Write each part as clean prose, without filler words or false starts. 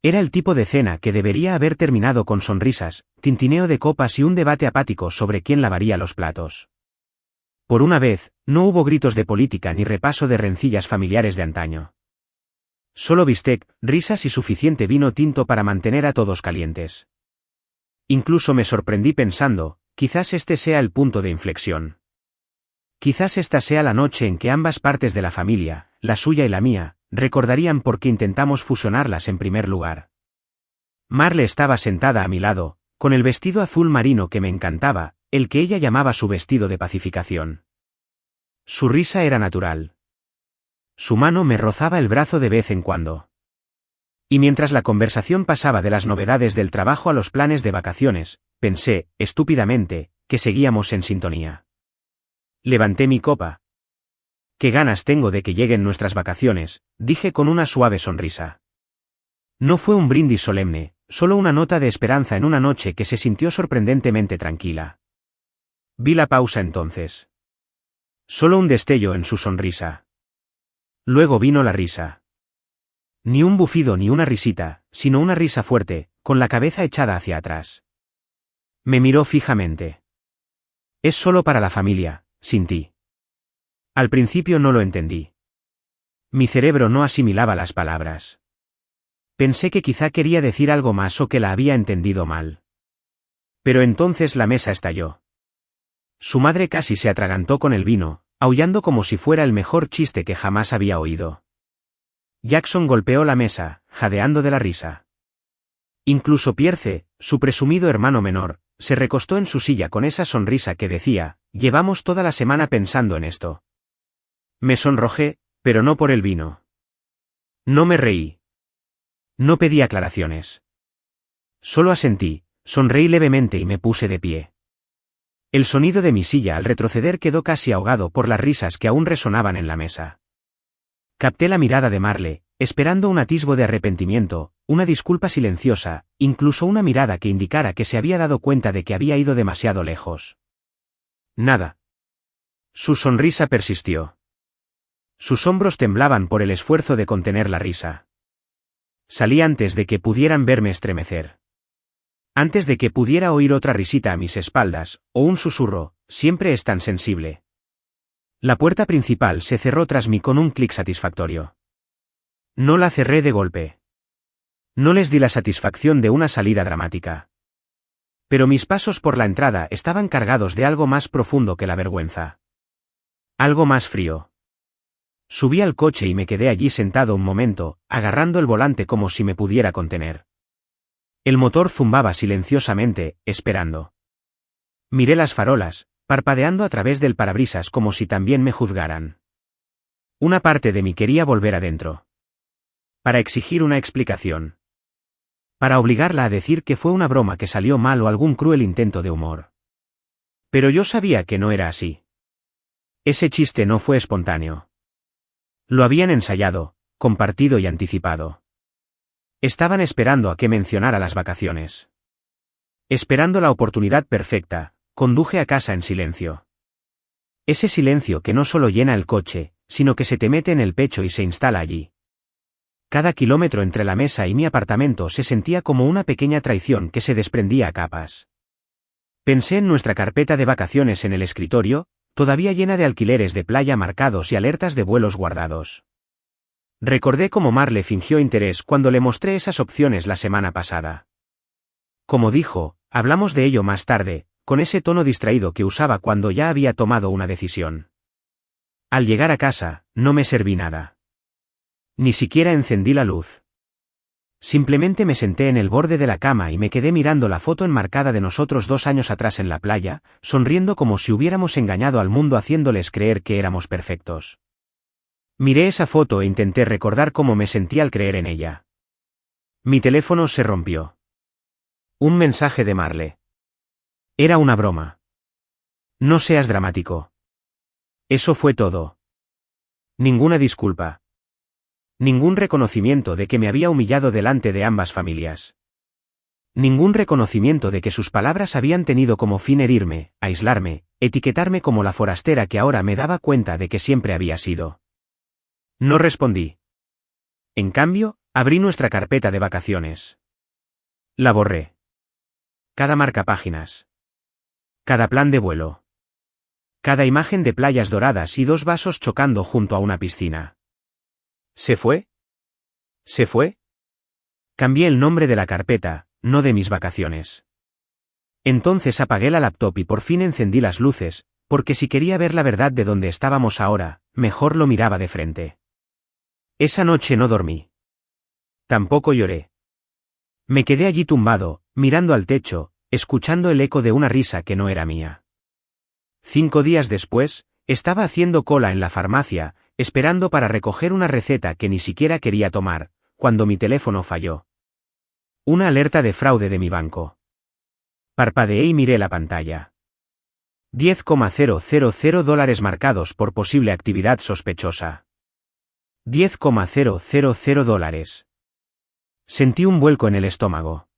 Era el tipo de cena que debería haber terminado con sonrisas, tintineo de copas y un debate apático sobre quién lavaría los platos. Por una vez, no hubo gritos de política ni repaso de rencillas familiares de antaño. Solo bistec, risas y suficiente vino tinto para mantener a todos calientes. Incluso me sorprendí pensando, quizás este sea el punto de inflexión. Quizás esta sea la noche en que ambas partes de la familia, la suya y la mía, recordarían por qué intentamos fusionarlas en primer lugar. Marle estaba sentada a mi lado, con el vestido azul marino que me encantaba, el que ella llamaba su vestido de pacificación. Su risa era natural. Su mano me rozaba el brazo de vez en cuando. Y mientras la conversación pasaba de las novedades del trabajo a los planes de vacaciones, pensé, estúpidamente, que seguíamos en sintonía. Levanté mi copa. «Qué ganas tengo de que lleguen nuestras vacaciones», dije con una suave sonrisa. No fue un brindis solemne, solo una nota de esperanza en una noche que se sintió sorprendentemente tranquila. Vi la pausa entonces. Solo un destello en su sonrisa. Luego vino la risa. Ni un bufido ni una risita, sino una risa fuerte, con la cabeza echada hacia atrás. Me miró fijamente. «Es solo para la familia», sentí. Al principio no lo entendí. Mi cerebro no asimilaba las palabras. Pensé que quizá quería decir algo más o que la había entendido mal. Pero entonces la mesa estalló. Su madre casi se atragantó con el vino, aullando como si fuera el mejor chiste que jamás había oído. Jackson golpeó la mesa, jadeando de la risa. Incluso Pierce, su presumido hermano menor, se recostó en su silla con esa sonrisa que decía, «Llevamos toda la semana pensando en esto». Me sonrojé, pero no por el vino. No me reí. No pedí aclaraciones. Solo asentí, sonreí levemente y me puse de pie. El sonido de mi silla al retroceder quedó casi ahogado por las risas que aún resonaban en la mesa. Capté la mirada de Marle, esperando un atisbo de arrepentimiento, una disculpa silenciosa, incluso una mirada que indicara que se había dado cuenta de que había ido demasiado lejos. Nada. Su sonrisa persistió. Sus hombros temblaban por el esfuerzo de contener la risa. Salí antes de que pudieran verme estremecer. Antes de que pudiera oír otra risita a mis espaldas, o un susurro, siempre es tan sensible. La puerta principal se cerró tras mí con un clic satisfactorio. No la cerré de golpe. No les di la satisfacción de una salida dramática. Pero mis pasos por la entrada estaban cargados de algo más profundo que la vergüenza. Algo más frío. Subí al coche y me quedé allí sentado un momento, agarrando el volante como si me pudiera contener. El motor zumbaba silenciosamente, esperando. Miré las farolas, parpadeando a través del parabrisas como si también me juzgaran. Una parte de mí quería volver adentro. Para exigir una explicación. Para obligarla a decir que fue una broma que salió mal o algún cruel intento de humor. Pero yo sabía que no era así. Ese chiste no fue espontáneo. Lo habían ensayado, compartido y anticipado. Estaban esperando a que mencionara las vacaciones. Esperando la oportunidad perfecta, conduje a casa en silencio. Ese silencio que no solo llena el coche, sino que se te mete en el pecho y se instala allí. Cada kilómetro entre la mesa y mi apartamento se sentía como una pequeña traición que se desprendía a capas. Pensé en nuestra carpeta de vacaciones en el escritorio, todavía llena de alquileres de playa marcados y alertas de vuelos guardados. Recordé cómo Marle fingió interés cuando le mostré esas opciones la semana pasada. Como dijo, hablamos de ello más tarde, con ese tono distraído que usaba cuando ya había tomado una decisión. Al llegar a casa, no me serví nada. Ni siquiera encendí la luz. Simplemente me senté en el borde de la cama y me quedé mirando la foto enmarcada de nosotros 2 años atrás en la playa, sonriendo como si hubiéramos engañado al mundo haciéndoles creer que éramos perfectos. Miré esa foto e intenté recordar cómo me sentí al creer en ella. Mi teléfono se rompió. Un mensaje de Marle. Era una broma. No seas dramático. Eso fue todo. Ninguna disculpa. Ningún reconocimiento de que me había humillado delante de ambas familias. Ningún reconocimiento de que sus palabras habían tenido como fin herirme, aislarme, etiquetarme como la forastera que ahora me daba cuenta de que siempre había sido. No respondí. En cambio, Abrí nuestra carpeta de vacaciones. La borré. Cada marcapáginas. Cada plan de vuelo. Cada imagen de playas doradas y 2 vasos chocando junto a una piscina. ¿Se fue? ¿Se fue? Cambié el nombre de la carpeta, no de mis vacaciones. Entonces apagué la laptop y por fin encendí las luces, porque si quería ver la verdad de dónde estábamos ahora, mejor lo miraba de frente. Esa noche no dormí. Tampoco lloré. Me quedé allí tumbado, mirando al techo, escuchando el eco de una risa que no era mía. 5 días después, estaba haciendo cola en la farmacia, esperando para recoger una receta que ni siquiera quería tomar, cuando mi teléfono falló. Una alerta de fraude de mi banco. Parpadeé y miré la pantalla. $10,000 marcados por posible actividad sospechosa. $10,000. Sentí un vuelco en el estómago.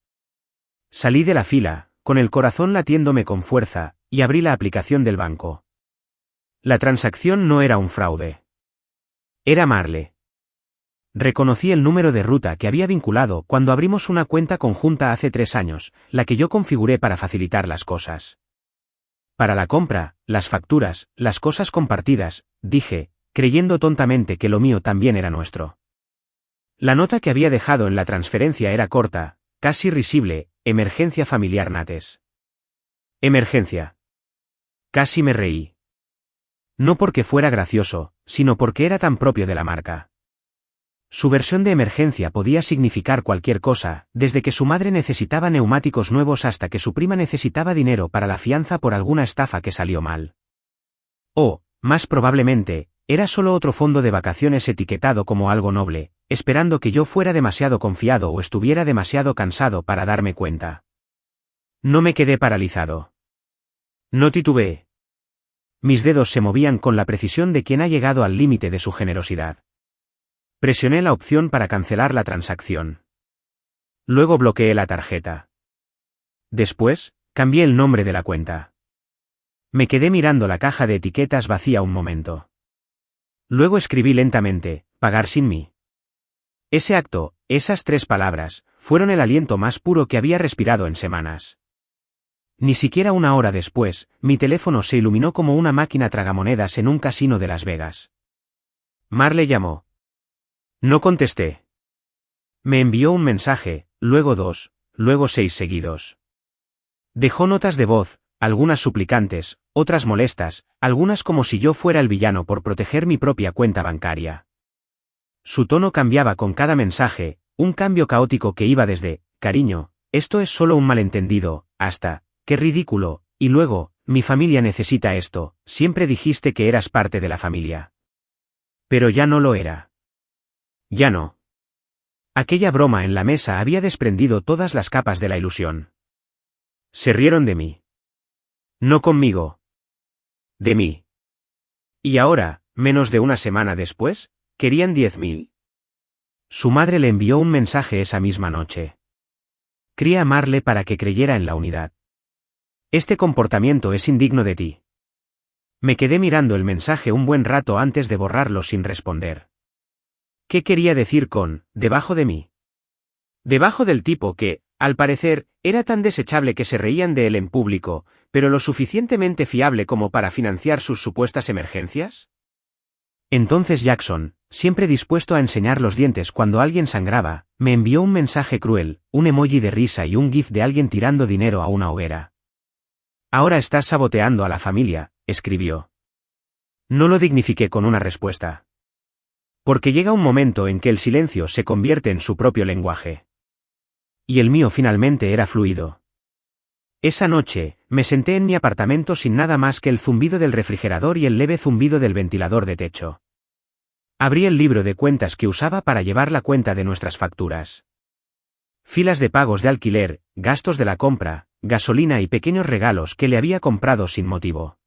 Salí de la fila, con el corazón latiéndome con fuerza, y abrí la aplicación del banco. La transacción no era un fraude. Era Marle. Reconocí el número de ruta que había vinculado cuando abrimos una cuenta conjunta hace 3 años, la que yo configuré para facilitar las cosas. Para la compra, las facturas, las cosas compartidas, dije, creyendo tontamente que lo mío también era nuestro. La nota que había dejado en la transferencia era corta, casi risible: emergencia familiar Nates. Emergencia. Casi me reí. No porque fuera gracioso, sino porque era tan propio de la marca. Su versión de emergencia podía significar cualquier cosa, desde que su madre necesitaba neumáticos nuevos hasta que su prima necesitaba dinero para la fianza por alguna estafa que salió mal. O, más probablemente, era solo otro fondo de vacaciones etiquetado como algo noble, esperando que yo fuera demasiado confiado o estuviera demasiado cansado para darme cuenta. No me quedé paralizado. No titubeé. Mis dedos se movían con la precisión de quien ha llegado al límite de su generosidad. Presioné la opción para cancelar la transacción. Luego bloqueé la tarjeta. Después, cambié el nombre de la cuenta. Me quedé mirando la caja de etiquetas vacía un momento. Luego escribí lentamente: pagar sin mí. Ese acto, esas 3 palabras, fueron el aliento más puro que había respirado en semanas. Ni siquiera 1 hora después, mi teléfono se iluminó como una máquina tragamonedas en un casino de Las Vegas. Marle llamó. No contesté. Me envió un mensaje, luego 2, luego 6 seguidos. Dejó notas de voz, algunas suplicantes, otras molestas, algunas como si yo fuera el villano por proteger mi propia cuenta bancaria. Su tono cambiaba con cada mensaje, un cambio caótico que iba desde, cariño, esto es solo un malentendido, hasta, qué ridículo, y luego, mi familia necesita esto, siempre dijiste que eras parte de la familia. Pero ya no lo era. Ya no. Aquella broma en la mesa había desprendido todas las capas de la ilusión. Se rieron de mí. No conmigo. De mí. Y ahora, menos de 1 semana después, querían 10.000. Su madre le envió un mensaje esa misma noche. Quería amarle para que creyera en la unidad. Este comportamiento es indigno de ti. Me quedé mirando el mensaje un buen rato antes de borrarlo sin responder. ¿Qué quería decir con, debajo de mí? Debajo del tipo que, al parecer, era tan desechable que se reían de él en público, pero lo suficientemente fiable como para financiar sus supuestas emergencias? Entonces Jackson, siempre dispuesto a enseñar los dientes cuando alguien sangraba, me envió un mensaje cruel, un emoji de risa y un gif de alguien tirando dinero a una hoguera. Ahora estás saboteando a la familia, escribió. No lo dignifiqué con una respuesta. Porque llega un momento en que el silencio se convierte en su propio lenguaje. Y el mío finalmente era fluido. Esa noche, me senté en mi apartamento sin nada más que el zumbido del refrigerador y el leve zumbido del ventilador de techo. Abrí el libro de cuentas que usaba para llevar la cuenta de nuestras facturas. Filas de pagos de alquiler, gastos de la compra, gasolina y pequeños regalos que le había comprado sin motivo.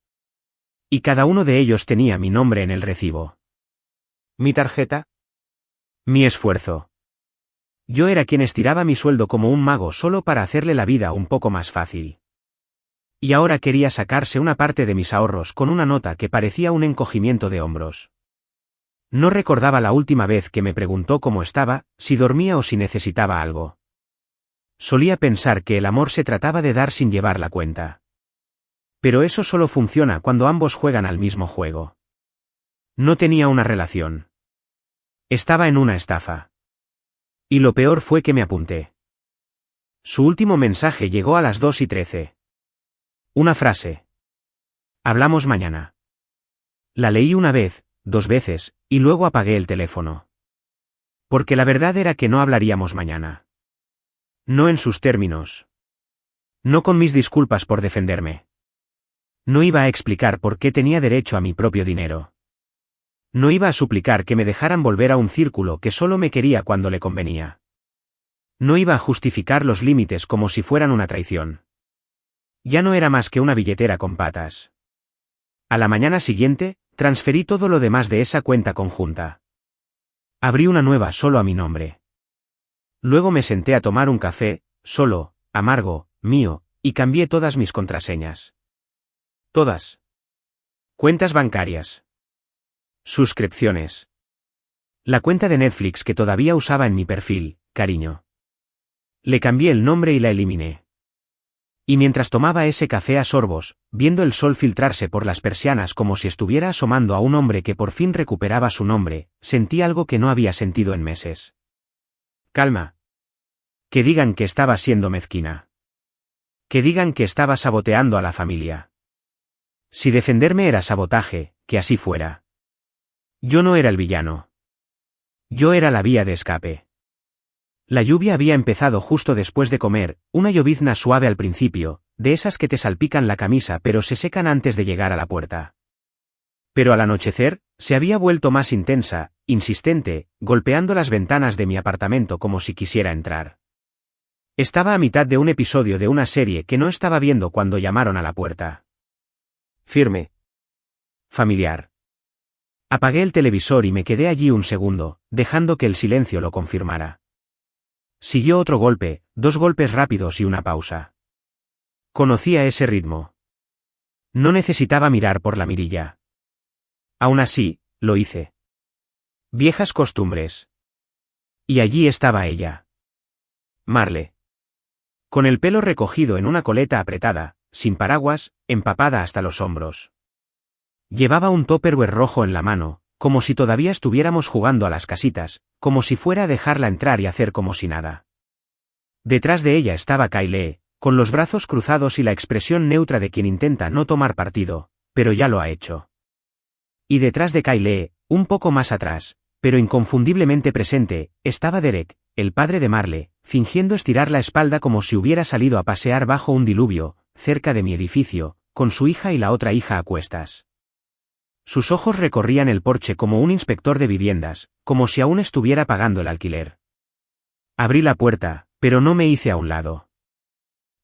Y cada uno de ellos tenía mi nombre en el recibo. ¿Mi tarjeta? Mi esfuerzo. Yo era quien estiraba mi sueldo como un mago solo para hacerle la vida un poco más fácil. Y ahora quería sacarse una parte de mis ahorros con una nota que parecía un encogimiento de hombros. No recordaba la última vez que me preguntó cómo estaba, si dormía o si necesitaba algo. Solía pensar que el amor se trataba de dar sin llevar la cuenta. Pero eso solo funciona cuando ambos juegan al mismo juego. No tenía una relación. Estaba en una estafa. Y lo peor fue que me apunté. Su último mensaje llegó a las 2:13. Una frase. Hablamos mañana. La leí una vez, 2 veces, y luego apagué el teléfono. Porque la verdad era que no hablaríamos mañana. No en sus términos. No con mis disculpas por defenderme. No iba a explicar por qué tenía derecho a mi propio dinero. No iba a suplicar que me dejaran volver a un círculo que solo me quería cuando le convenía. No iba a justificar los límites como si fueran una traición. Ya no era más que una billetera con patas. A la mañana siguiente, transferí todo lo demás de esa cuenta conjunta. Abrí una nueva solo a mi nombre. Luego me senté a tomar un café, solo, amargo, mío, y cambié todas mis contraseñas. Todas. Cuentas bancarias. Suscripciones. La cuenta de Netflix que todavía usaba en mi perfil, cariño. Le cambié el nombre y la eliminé. Y mientras tomaba ese café a sorbos, viendo el sol filtrarse por las persianas como si estuviera asomando a un hombre que por fin recuperaba su nombre, sentí algo que no había sentido en meses. Calma. Que digan que estaba siendo mezquina. Que digan que estaba saboteando a la familia. Si defenderme era sabotaje, que así fuera. Yo no era el villano. Yo era la vía de escape. La lluvia había empezado justo después de comer, una llovizna suave al principio, de esas que te salpican la camisa pero se secan antes de llegar a la puerta. Pero al anochecer, se había vuelto más intensa, insistente, golpeando las ventanas de mi apartamento como si quisiera entrar. Estaba a mitad de un episodio de una serie que no estaba viendo cuando llamaron a la puerta. Firme. Familiar. Apagué el televisor y me quedé allí un segundo, dejando que el silencio lo confirmara. Siguió otro golpe, 2 golpes rápidos y una pausa. Conocía ese ritmo. No necesitaba mirar por la mirilla. Aún así, lo hice. Viejas costumbres. Y allí estaba ella. Marle. Con el pelo recogido en una coleta apretada, sin paraguas, empapada hasta los hombros. Llevaba un tupperware rojo en la mano, como si todavía estuviéramos jugando a las casitas, como si fuera a dejarla entrar y hacer como si nada. Detrás de ella estaba Kyle, con los brazos cruzados y la expresión neutra de quien intenta no tomar partido, pero ya lo ha hecho. Y detrás de Kyle, un poco más atrás, pero inconfundiblemente presente, estaba Derek, el padre de Marle, fingiendo estirar la espalda como si hubiera salido a pasear bajo un diluvio, cerca de mi edificio, con su hija y la otra hija a cuestas. Sus ojos recorrían el porche como un inspector de viviendas, como si aún estuviera pagando el alquiler. Abrí la puerta, pero no me hice a un lado.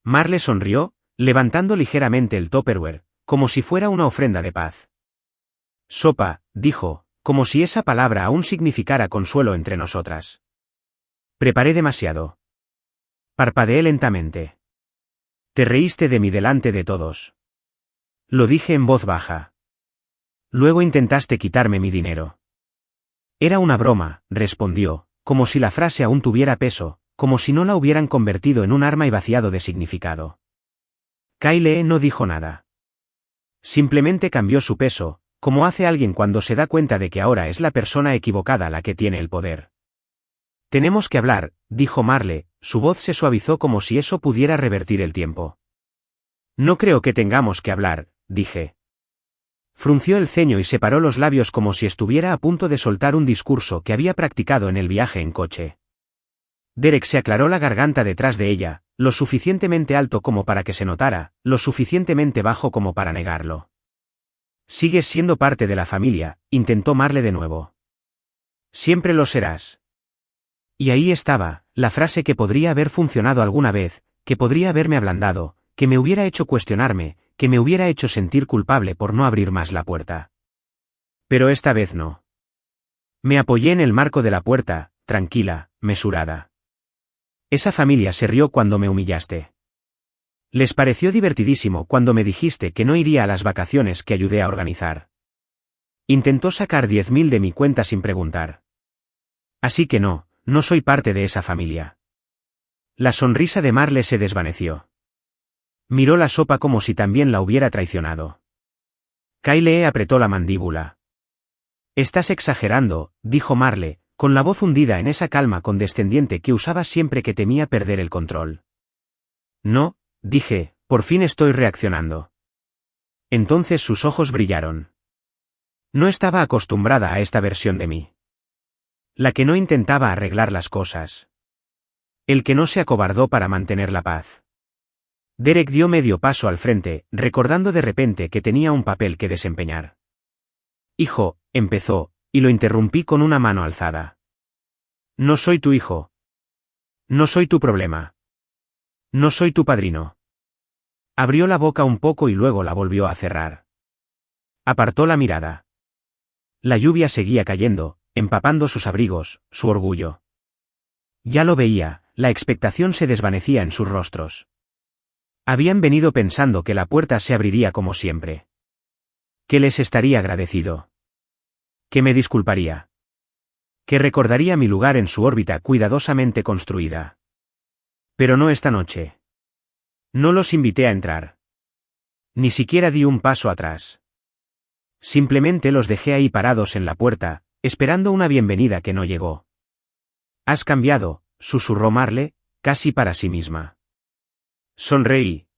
Marle sonrió, levantando ligeramente el tupperware, como si fuera una ofrenda de paz. Sopa, dijo, como si esa palabra aún significara consuelo entre nosotras. Preparé demasiado. Parpadeé lentamente. Te reíste de mí delante de todos. Lo dije en voz baja. Luego intentaste quitarme mi dinero. Era una broma, respondió, como si la frase aún tuviera peso, como si no la hubieran convertido en un arma y vaciado de significado. Kyle no dijo nada. Simplemente cambió su peso, como hace alguien cuando se da cuenta de que ahora es la persona equivocada la que tiene el poder. Tenemos que hablar, dijo Marle, su voz se suavizó como si eso pudiera revertir el tiempo. No creo que tengamos que hablar, dije. Frunció el ceño y separó los labios como si estuviera a punto de soltar un discurso que había practicado en el viaje en coche. Derek se aclaró la garganta detrás de ella, lo suficientemente alto como para que se notara, lo suficientemente bajo como para negarlo. Sigues siendo parte de la familia, intentó Marle de nuevo. Siempre lo serás. Y ahí estaba, la frase que podría haber funcionado alguna vez, que podría haberme ablandado, que me hubiera hecho cuestionarme, que me hubiera hecho sentir culpable por no abrir más la puerta. Pero esta vez no. Me apoyé en el marco de la puerta, tranquila, mesurada. Esa familia se rió cuando me humillaste. Les pareció divertidísimo cuando me dijiste que no iría a las vacaciones que ayudé a organizar. Intentó sacar 10.000 de mi cuenta sin preguntar. Así que no soy parte de esa familia. La sonrisa de Marle se desvaneció. Miró la sopa como si también la hubiera traicionado. Kyle apretó la mandíbula. Estás exagerando, dijo Marle, con la voz hundida en esa calma condescendiente que usaba siempre que temía perder el control. No, dije, por fin estoy reaccionando. Entonces sus ojos brillaron. No estaba acostumbrada a esta versión de mí. La que no intentaba arreglar las cosas. El que no se acobardó para mantener la paz. Derek dio medio paso al frente, recordando de repente que tenía un papel que desempeñar. Hijo, empezó, y lo interrumpí con una mano alzada. No soy tu hijo. No soy tu problema. No soy tu padrino. Abrió la boca un poco y luego la volvió a cerrar. Apartó la mirada. La lluvia seguía cayendo, empapando sus abrigos, su orgullo. Ya lo veía, la expectación se desvanecía en sus rostros. Habían venido pensando que la puerta se abriría como siempre. Que les estaría agradecido. Que me disculparía. Que recordaría mi lugar en su órbita cuidadosamente construida. Pero no esta noche. No los invité a entrar. Ni siquiera di un paso atrás. Simplemente los dejé ahí parados en la puerta, esperando una bienvenida que no llegó. Has cambiado, susurró Marle, casi para sí misma. Sonreí.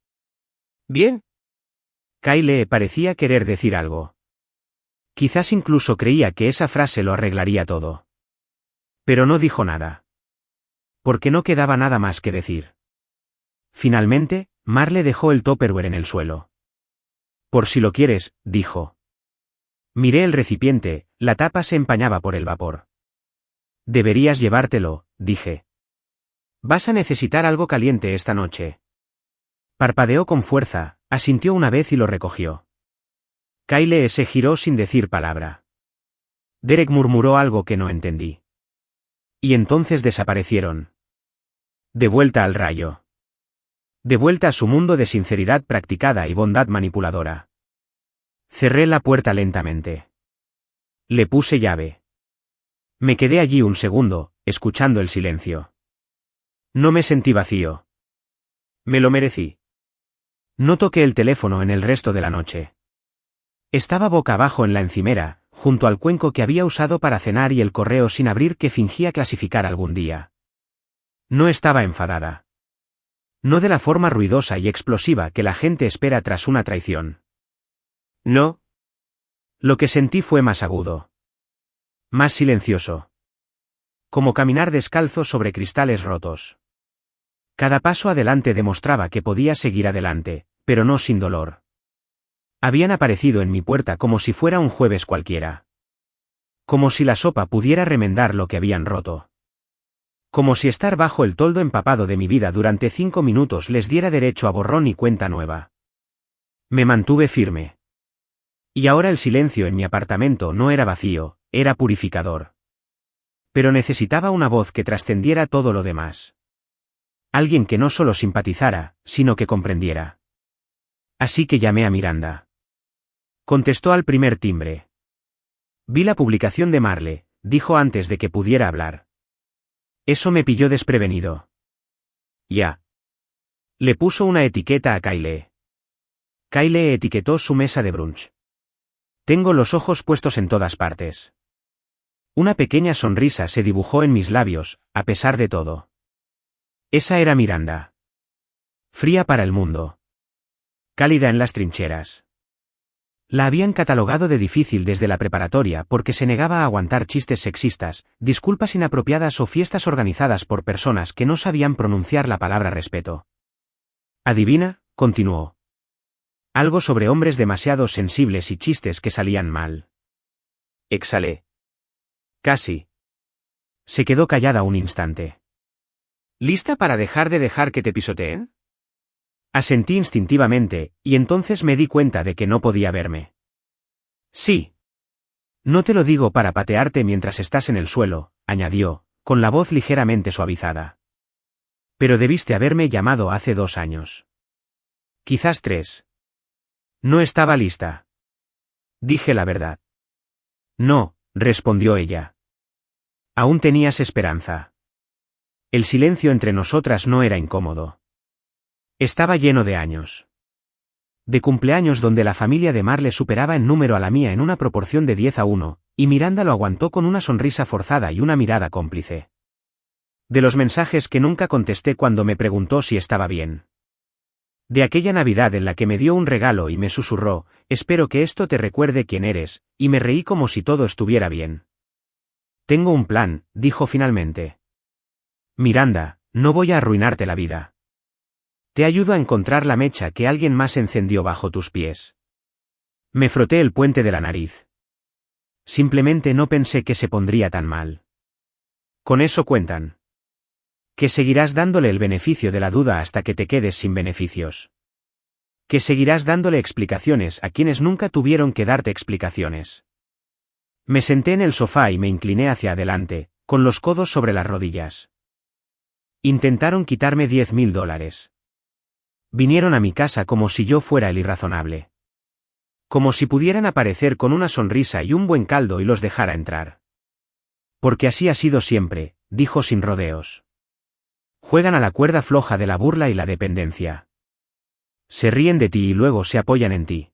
¿Bien? Kyle parecía querer decir algo. Quizás incluso creía que esa frase lo arreglaría todo. Pero no dijo nada. Porque no quedaba nada más que decir. Finalmente, Marle dejó el Tupperware en el suelo. Por si lo quieres, dijo. Miré el recipiente, la tapa se empañaba por el vapor. Deberías llevártelo, dije. Vas a necesitar algo caliente esta noche. Parpadeó con fuerza, asintió una vez y lo recogió. Kyle se giró sin decir palabra. Derek murmuró algo que no entendí. Y entonces desaparecieron. De vuelta al rayo. De vuelta a su mundo de sinceridad practicada y bondad manipuladora. Cerré la puerta lentamente. Le puse llave. Me quedé allí un segundo, escuchando el silencio. No me sentí vacío. Me lo merecí. No toqué el teléfono en el resto de la noche. Estaba boca abajo en la encimera, junto al cuenco que había usado para cenar y el correo sin abrir que fingía clasificar algún día. No estaba enfadada. No de la forma ruidosa y explosiva que la gente espera tras una traición. No. Lo que sentí fue más agudo. Más silencioso. Como caminar descalzo sobre cristales rotos. Cada paso adelante demostraba que podía seguir adelante, pero no sin dolor. Habían aparecido en mi puerta como si fuera un jueves cualquiera. Como si la sopa pudiera remendar lo que habían roto. Como si estar bajo el toldo empapado de mi vida durante 5 minutos les diera derecho a borrón y cuenta nueva. Me mantuve firme. Y ahora el silencio en mi apartamento no era vacío, era purificador. Pero necesitaba una voz que trascendiera todo lo demás. Alguien que no solo simpatizara, sino que comprendiera. Así que llamé a Miranda. Contestó al primer timbre. Vi la publicación de Marle, dijo antes de que pudiera hablar. Eso me pilló desprevenido. Ya. Le puso una etiqueta a Kyle. Kyle etiquetó su mesa de brunch. Tengo los ojos puestos en todas partes. Una pequeña sonrisa se dibujó en mis labios, a pesar de todo. Esa era Miranda. Fría para el mundo. Cálida en las trincheras. La habían catalogado de difícil desde la preparatoria porque se negaba a aguantar chistes sexistas, disculpas inapropiadas o fiestas organizadas por personas que no sabían pronunciar la palabra respeto. ¿Adivina?, continuó. Algo sobre hombres demasiado sensibles y chistes que salían mal. Exhalé. Casi. Se quedó callada un instante. ¿Lista para dejar que te pisoteen? Asentí instintivamente, y entonces me di cuenta de que no podía verme. Sí. No te lo digo para patearte mientras estás en el suelo, añadió, con la voz ligeramente suavizada. Pero debiste haberme llamado hace 2 años. Quizás 3. No estaba lista. Dije la verdad. No, respondió ella. Aún tenías esperanza. El silencio entre nosotras no era incómodo. Estaba lleno de años. De cumpleaños donde la familia de Marle superaba en número a la mía en una proporción de 10-1, y Miranda lo aguantó con una sonrisa forzada y una mirada cómplice. De los mensajes que nunca contesté cuando me preguntó si estaba bien. De aquella Navidad en la que me dio un regalo y me susurró, espero que esto te recuerde quién eres, y me reí como si todo estuviera bien. Tengo un plan, dijo finalmente. Miranda, no voy a arruinarte la vida. Te ayudo a encontrar la mecha que alguien más encendió bajo tus pies. Me froté el puente de la nariz. Simplemente no pensé que se pondría tan mal. Con eso cuentan. Que seguirás dándole el beneficio de la duda hasta que te quedes sin beneficios. Que seguirás dándole explicaciones a quienes nunca tuvieron que darte explicaciones. Me senté en el sofá y me incliné hacia adelante, con los codos sobre las rodillas. Intentaron quitarme $10.000. Vinieron a mi casa como si yo fuera el irrazonable. Como si pudieran aparecer con una sonrisa y un buen caldo y los dejara entrar. Porque así ha sido siempre, dijo sin rodeos. Juegan a la cuerda floja de la burla y la dependencia. Se ríen de ti y luego se apoyan en ti.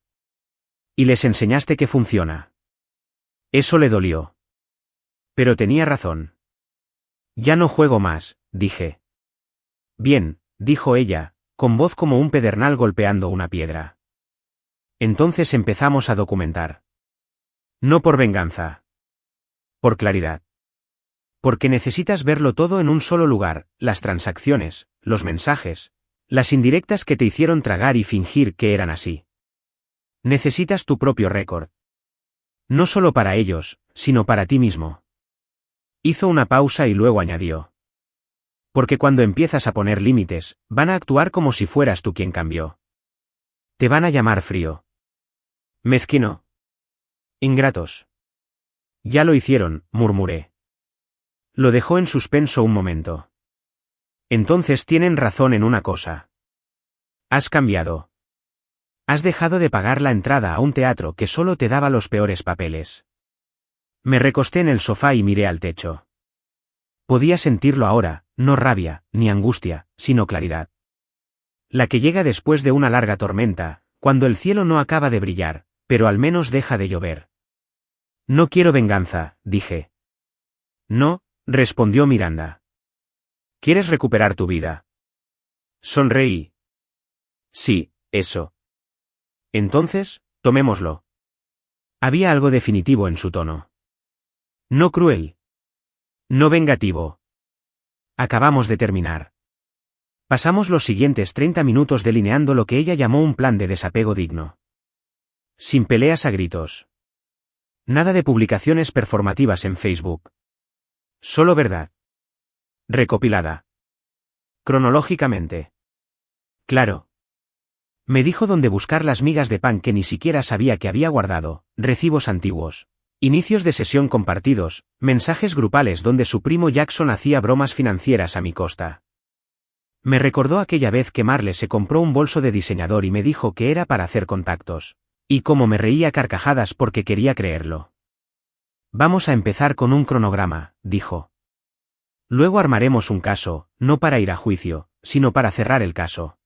Y les enseñaste que funciona. Eso le dolió. Pero tenía razón. Ya no juego más, dije. Bien, dijo ella, con voz como un pedernal golpeando una piedra. Entonces empezamos a documentar. No por venganza. Por claridad. Porque necesitas verlo todo en un solo lugar, las transacciones, los mensajes, las indirectas que te hicieron tragar y fingir que eran así. Necesitas tu propio récord. No solo para ellos, sino para ti mismo. Hizo una pausa y luego añadió. Porque cuando empiezas a poner límites, van a actuar como si fueras tú quien cambió. Te van a llamar frío. Mezquino. Ingratos. Ya lo hicieron, murmuré. Lo dejó en suspenso un momento. Entonces tienen razón en una cosa. Has cambiado. Has dejado de pagar la entrada a un teatro que solo te daba los peores papeles. Me recosté en el sofá y miré al techo. Podía sentirlo ahora, no rabia, ni angustia, sino claridad. La que llega después de una larga tormenta, cuando el cielo no acaba de brillar, pero al menos deja de llover. No quiero venganza, dije. No, respondió Miranda. ¿Quieres recuperar tu vida? Sonreí. Sí, eso. Entonces, tomémoslo. Había algo definitivo en su tono. No cruel. No vengativo. Acabamos de terminar. Pasamos los siguientes 30 minutos delineando lo que ella llamó un plan de desapego digno. Sin peleas a gritos. Nada de publicaciones performativas en Facebook. Solo verdad. Recopilada. Cronológicamente. Claro. Me dijo dónde buscar las migas de pan que ni siquiera sabía que había guardado, recibos antiguos, inicios de sesión compartidos, mensajes grupales donde su primo Jackson hacía bromas financieras a mi costa. Me recordó aquella vez que Marle se compró un bolso de diseñador y me dijo que era para hacer contactos, y cómo me reía a carcajadas porque quería creerlo. Vamos a empezar con un cronograma, dijo. Luego armaremos un caso, no para ir a juicio, sino para cerrar el caso.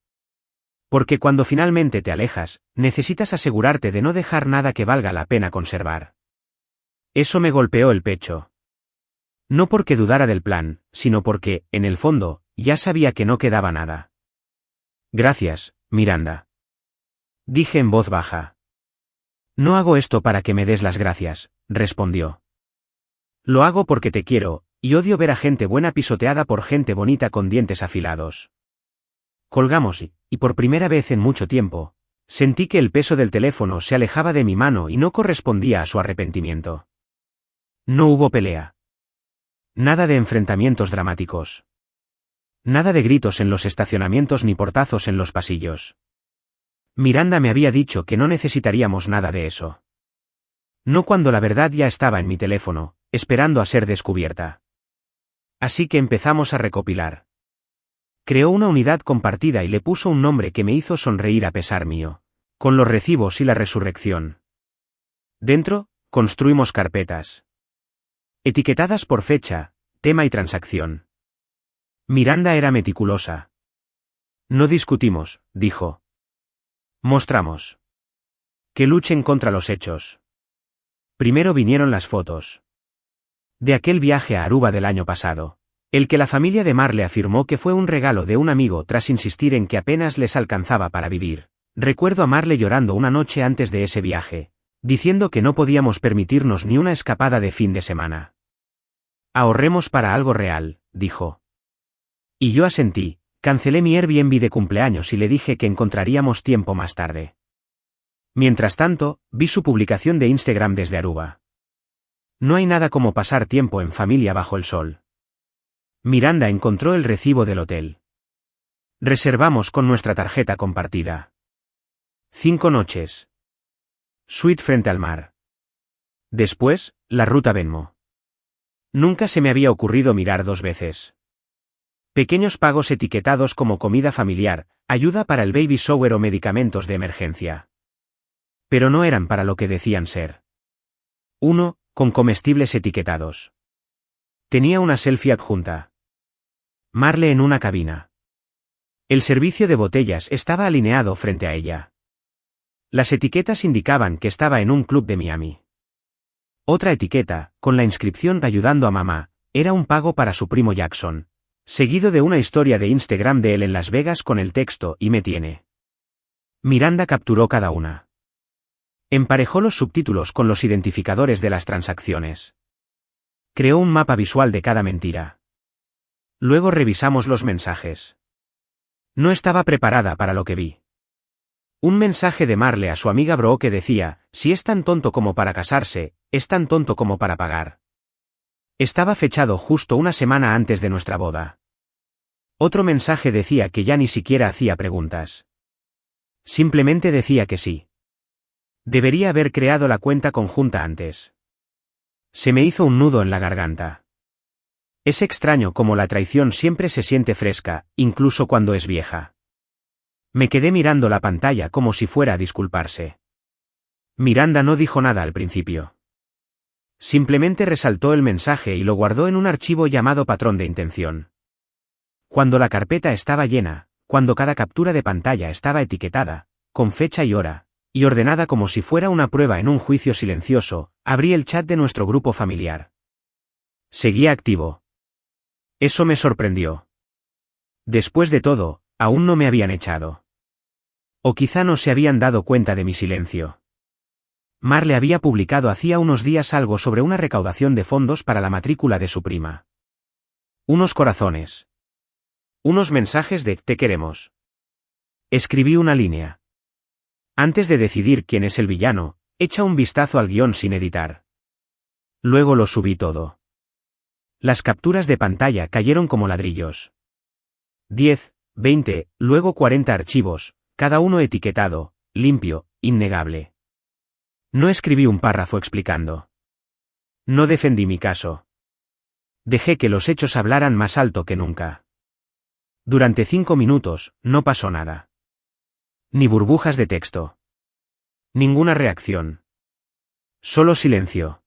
Porque cuando finalmente te alejas, necesitas asegurarte de no dejar nada que valga la pena conservar. Eso me golpeó el pecho. No porque dudara del plan, sino porque, en el fondo, ya sabía que no quedaba nada. Gracias, Miranda. Dije en voz baja. No hago esto para que me des las gracias, respondió. Lo hago porque te quiero, y odio ver a gente buena pisoteada por gente bonita con dientes afilados. Colgamos y por primera vez en mucho tiempo, sentí que el peso del teléfono se alejaba de mi mano y no correspondía a su arrepentimiento. No hubo pelea. Nada de enfrentamientos dramáticos. Nada de gritos en los estacionamientos ni portazos en los pasillos. Miranda me había dicho que no necesitaríamos nada de eso. No cuando la verdad ya estaba en mi teléfono, esperando a ser descubierta. Así que empezamos a recopilar. Creó una unidad compartida y le puso un nombre que me hizo sonreír a pesar mío. Con los recibos y la resurrección. Dentro, construimos carpetas. Etiquetadas por fecha, tema y transacción. Miranda era meticulosa. No discutimos, dijo. Mostramos. Que luchen contra los hechos. Primero vinieron las fotos. De aquel viaje a Aruba del año pasado. El que la familia de Marle afirmó que fue un regalo de un amigo tras insistir en que apenas les alcanzaba para vivir. Recuerdo a Marle llorando una noche antes de ese viaje, diciendo que no podíamos permitirnos ni una escapada de fin de semana. Ahorremos para algo real, dijo. Y yo asentí, cancelé mi Airbnb de cumpleaños y le dije que encontraríamos tiempo más tarde. Mientras tanto, vi su publicación de Instagram desde Aruba. No hay nada como pasar tiempo en familia bajo el sol. Miranda encontró el recibo del hotel. Reservamos con nuestra tarjeta compartida. 5 noches. Suite frente al mar. Después, la ruta Venmo. Nunca se me había ocurrido mirar 2 veces. Pequeños pagos etiquetados como comida familiar, ayuda para el baby shower o medicamentos de emergencia. Pero no eran para lo que decían ser. 1, con comestibles etiquetados. Tenía una selfie adjunta. Marle en una cabina. El servicio de botellas estaba alineado frente a ella. Las etiquetas indicaban que estaba en un club de Miami. Otra etiqueta, con la inscripción ayudando a mamá, era un pago para su primo Jackson, seguido de una historia de Instagram de él en Las Vegas con el texto "y me tiene". Miranda capturó cada una. Emparejó los subtítulos con los identificadores de las transacciones. Creó un mapa visual de cada mentira. Luego revisamos los mensajes. No estaba preparada para lo que vi. Un mensaje de Marle a su amiga Bro que decía, si es tan tonto como para casarse, es tan tonto como para pagar. Estaba fechado justo una semana antes de nuestra boda. Otro mensaje decía que ya ni siquiera hacía preguntas. Simplemente decía que sí. Debería haber creado la cuenta conjunta antes. Se me hizo un nudo en la garganta. Es extraño cómo la traición siempre se siente fresca, incluso cuando es vieja. Me quedé mirando la pantalla como si fuera a disculparse. Miranda no dijo nada al principio. Simplemente resaltó el mensaje y lo guardó en un archivo llamado patrón de intención. Cuando la carpeta estaba llena, cuando cada captura de pantalla estaba etiquetada, con fecha y hora, y ordenada como si fuera una prueba en un juicio silencioso, abrí el chat de nuestro grupo familiar. Seguía activo. Eso me sorprendió. Después de todo, aún no me habían echado. O quizá no se habían dado cuenta de mi silencio. Marle había publicado hacía unos días algo sobre una recaudación de fondos para la matrícula de su prima. Unos corazones. Unos mensajes de "te queremos". Escribí una línea. Antes de decidir quién es el villano, echa un vistazo al guión sin editar. Luego lo subí todo. Las capturas de pantalla cayeron como ladrillos. 10, 20, luego 40 archivos, cada uno etiquetado, limpio, innegable. No escribí un párrafo explicando. No defendí mi caso. Dejé que los hechos hablaran más alto que nunca. Durante 5 minutos, no pasó nada. Ni burbujas de texto. Ninguna reacción. Solo silencio.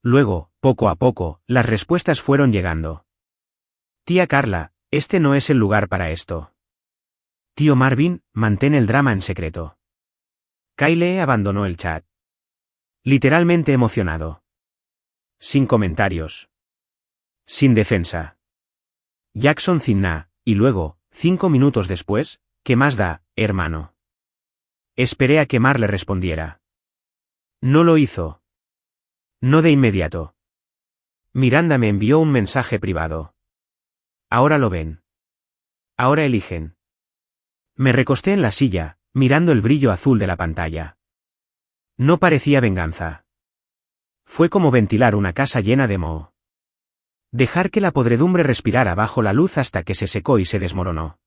Luego, poco a poco, las respuestas fueron llegando. Tía Carla, este no es el lugar para esto. Tío Marvin, mantén el drama en secreto. Kyle abandonó el chat. Literalmente emocionado. Sin comentarios. Sin defensa. Jackson sin nada, y luego, 5 minutos después, ¿qué más da, hermano? Esperé a que Marle respondiera. No lo hizo. No de inmediato. Miranda me envió un mensaje privado. Ahora lo ven. Ahora eligen. Me recosté en la silla, mirando el brillo azul de la pantalla. No parecía venganza. Fue como ventilar una casa llena de moho. Dejar que la podredumbre respirara bajo la luz hasta que se secó y se desmoronó.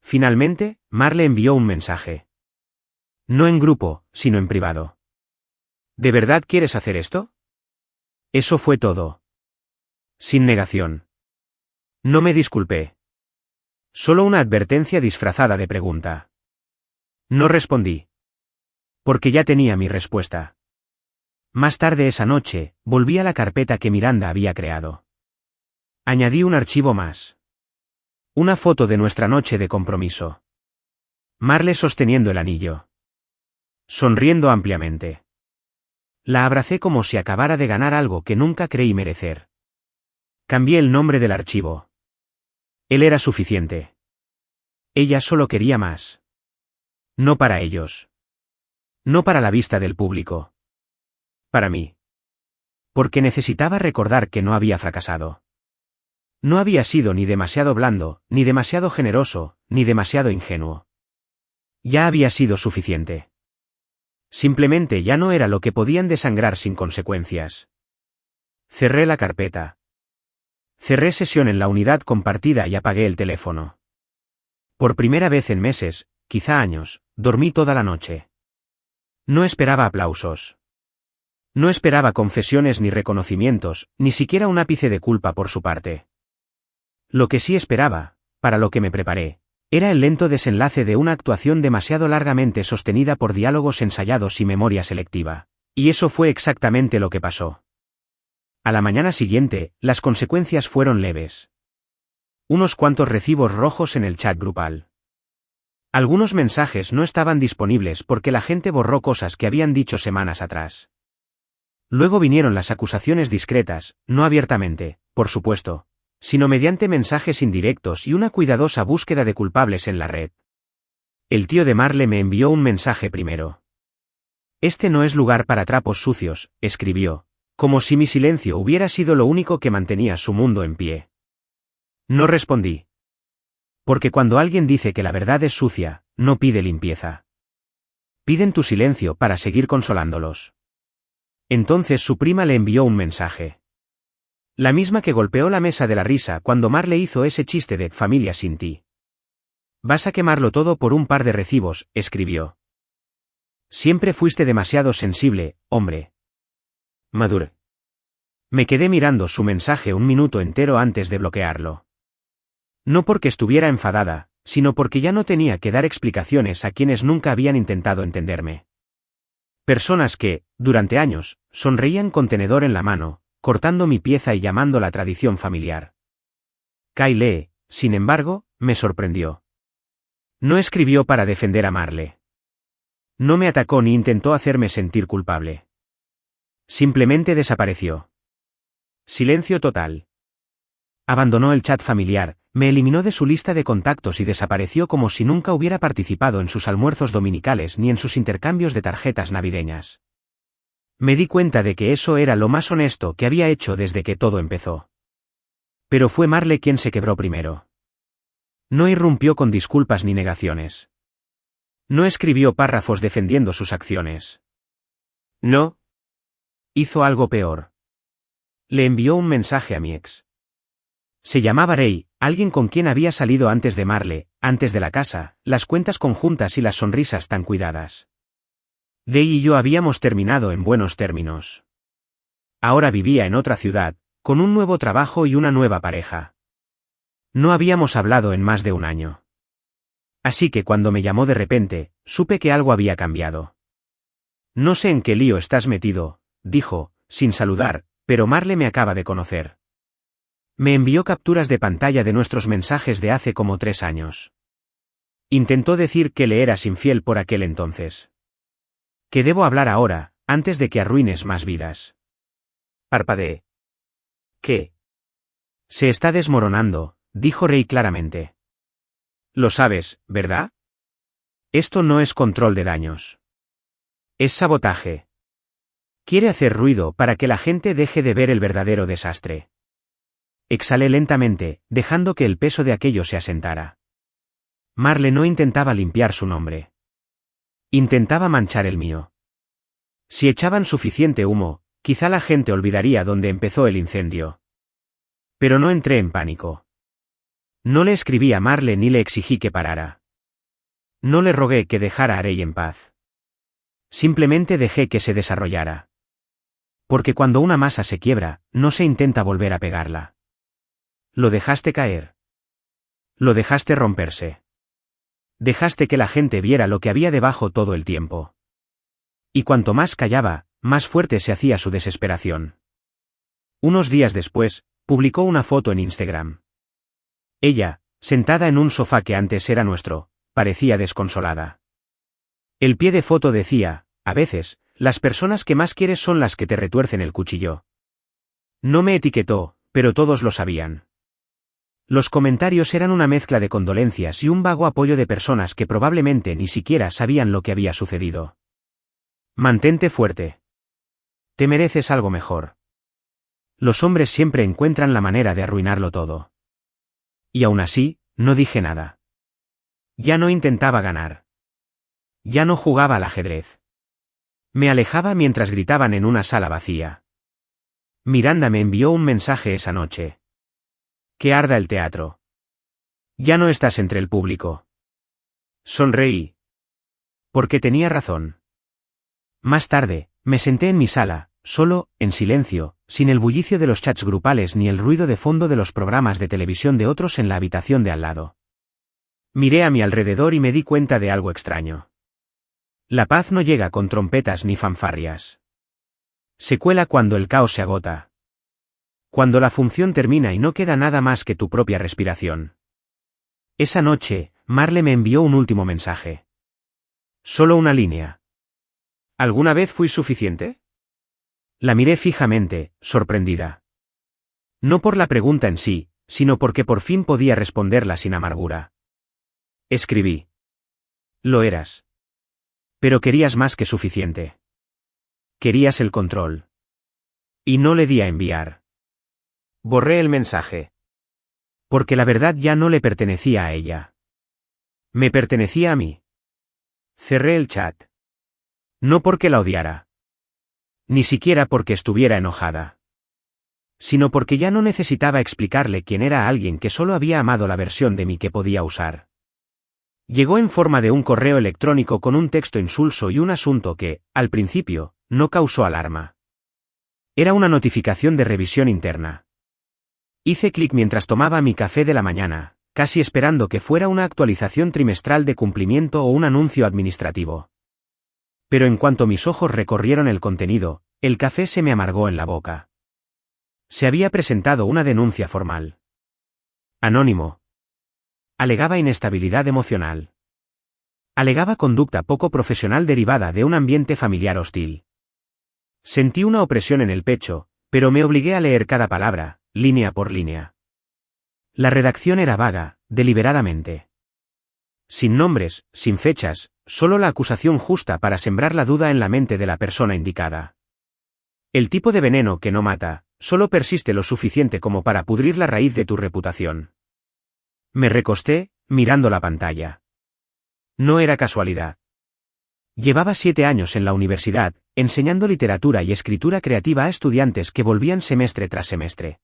Finalmente, Marle envió un mensaje. No en grupo, sino en privado. ¿De verdad quieres hacer esto? Eso fue todo. Sin negación. No me disculpé. Solo una advertencia disfrazada de pregunta. No respondí. Porque ya tenía mi respuesta. Más tarde esa noche, volví a la carpeta que Miranda había creado. Añadí un archivo más. Una foto de nuestra noche de compromiso. Marle sosteniendo el anillo. Sonriendo ampliamente. La abracé como si acabara de ganar algo que nunca creí merecer. Cambié el nombre del archivo. Él era suficiente. Ella solo quería más. No para ellos. No para la vista del público. Para mí. Porque necesitaba recordar que no había fracasado. No había sido ni demasiado blando, ni demasiado generoso, ni demasiado ingenuo. Ya había sido suficiente. Simplemente ya no era lo que podían desangrar sin consecuencias. Cerré la carpeta. Cerré sesión en la unidad compartida y apagué el teléfono. Por primera vez en meses, quizá años, dormí toda la noche. No esperaba aplausos. No esperaba confesiones ni reconocimientos, ni siquiera un ápice de culpa por su parte. Lo que sí esperaba, para lo que me preparé, era el lento desenlace de una actuación demasiado largamente sostenida por diálogos ensayados y memoria selectiva. Y eso fue exactamente lo que pasó. A la mañana siguiente, las consecuencias fueron leves. Unos cuantos recibos rojos en el chat grupal. Algunos mensajes no estaban disponibles porque la gente borró cosas que habían dicho semanas atrás. Luego vinieron las acusaciones discretas, no abiertamente, por supuesto, sino mediante mensajes indirectos y una cuidadosa búsqueda de culpables en la red. El tío de Marle me envió un mensaje primero. Este no es lugar para trapos sucios, escribió, como si mi silencio hubiera sido lo único que mantenía su mundo en pie. No respondí. Porque cuando alguien dice que la verdad es sucia, no pide limpieza. Piden tu silencio para seguir consolándolos. Entonces su prima le envió un mensaje. La misma que golpeó la mesa de la risa cuando Marle hizo ese chiste de familia sin ti. Vas a quemarlo todo por un par de recibos, escribió. Siempre fuiste demasiado sensible, hombre. Madure. Me quedé mirando su mensaje un minuto entero antes de bloquearlo. No porque estuviera enfadada, sino porque ya no tenía que dar explicaciones a quienes nunca habían intentado entenderme. Personas que, durante años, sonreían con tenedor en la mano, cortando mi pieza y llamando la tradición familiar. Kyle, sin embargo, me sorprendió. No escribió para defender a Marle. No me atacó ni intentó hacerme sentir culpable. Simplemente desapareció. Silencio total. Abandonó el chat familiar, me eliminó de su lista de contactos y desapareció como si nunca hubiera participado en sus almuerzos dominicales ni en sus intercambios de tarjetas navideñas. Me di cuenta de que eso era lo más honesto que había hecho desde que todo empezó. Pero fue Marle quien se quebró primero. No irrumpió con disculpas ni negaciones. No escribió párrafos defendiendo sus acciones. No. Hizo algo peor. Le envió un mensaje a mi ex. Se llamaba Ray, alguien con quien había salido antes de Marle, antes de la casa, las cuentas conjuntas y las sonrisas tan cuidadas. Ray y yo habíamos terminado en buenos términos. Ahora vivía en otra ciudad, con un nuevo trabajo y una nueva pareja. No habíamos hablado en más de un año. Así que cuando me llamó de repente, supe que algo había cambiado. No sé en qué lío estás metido, dijo, sin saludar, pero Marle me acaba de conocer. Me envió capturas de pantalla de nuestros mensajes de hace como 3 años. Intentó decir que le eras infiel por aquel entonces. Que debo hablar ahora, antes de que arruines más vidas. Parpadeé. ¿Qué? Se está desmoronando, dijo Ray claramente. Lo sabes, ¿verdad? Esto no es control de daños. Es sabotaje. Quiere hacer ruido para que la gente deje de ver el verdadero desastre. Exhalé lentamente, dejando que el peso de aquello se asentara. Marle no intentaba limpiar su nombre. Intentaba manchar el mío. Si echaban suficiente humo, quizá la gente olvidaría dónde empezó el incendio. Pero no entré en pánico. No le escribí a Marle ni le exigí que parara. No le rogué que dejara a Ray en paz. Simplemente dejé que se desarrollara. Porque cuando una masa se quiebra, no se intenta volver a pegarla. Lo dejaste caer. Lo dejaste romperse. Dejaste que la gente viera lo que había debajo todo el tiempo. Y cuanto más callaba, más fuerte se hacía su desesperación. Unos días después, publicó una foto en Instagram. Ella, sentada en un sofá que antes era nuestro, parecía desconsolada. El pie de foto decía: a veces, las personas que más quieres son las que te retuercen el cuchillo. No me etiquetó, pero todos lo sabían. Los comentarios eran una mezcla de condolencias y un vago apoyo de personas que probablemente ni siquiera sabían lo que había sucedido. Mantente fuerte. Te mereces algo mejor. Los hombres siempre encuentran la manera de arruinarlo todo. Y aún así, no dije nada. Ya no intentaba ganar. Ya no jugaba al ajedrez. Me alejaba mientras gritaban en una sala vacía. Miranda me envió un mensaje esa noche. Que arda el teatro. Ya no estás entre el público. Sonreí. Porque tenía razón. Más tarde, me senté en mi sala, solo, en silencio, sin el bullicio de los chats grupales ni el ruido de fondo de los programas de televisión de otros en la habitación de al lado. Miré a mi alrededor y me di cuenta de algo extraño. La paz no llega con trompetas ni fanfarrias. Se cuela cuando el caos se agota. Cuando la función termina y no queda nada más que tu propia respiración. Esa noche, Marle me envió un último mensaje. Solo una línea. ¿Alguna vez fui suficiente? La miré fijamente, sorprendida. No por la pregunta en sí, sino porque por fin podía responderla sin amargura. Escribí. Lo eras. Pero querías más que suficiente. Querías el control. Y no le di a enviar. Borré el mensaje. Porque la verdad ya no le pertenecía a ella. Me pertenecía a mí. Cerré el chat. No porque la odiara. Ni siquiera porque estuviera enojada. Sino porque ya no necesitaba explicarle quién era a alguien que solo había amado la versión de mí que podía usar. Llegó en forma de un correo electrónico con un texto insulso y un asunto que, al principio, no causó alarma. Era una notificación de revisión interna. Hice clic mientras tomaba mi café de la mañana, casi esperando que fuera una actualización trimestral de cumplimiento o un anuncio administrativo. Pero en cuanto mis ojos recorrieron el contenido, el café se me amargó en la boca. Se había presentado una denuncia formal. Anónimo. Alegaba inestabilidad emocional. Alegaba conducta poco profesional derivada de un ambiente familiar hostil. Sentí una opresión en el pecho, pero me obligué a leer cada palabra, línea por línea. La redacción era vaga, deliberadamente. Sin nombres, sin fechas, solo la acusación justa para sembrar la duda en la mente de la persona indicada. El tipo de veneno que no mata, solo persiste lo suficiente como para pudrir la raíz de tu reputación. Me recosté, mirando la pantalla. No era casualidad. Llevaba 7 años en la universidad, enseñando literatura y escritura creativa a estudiantes que volvían semestre tras semestre.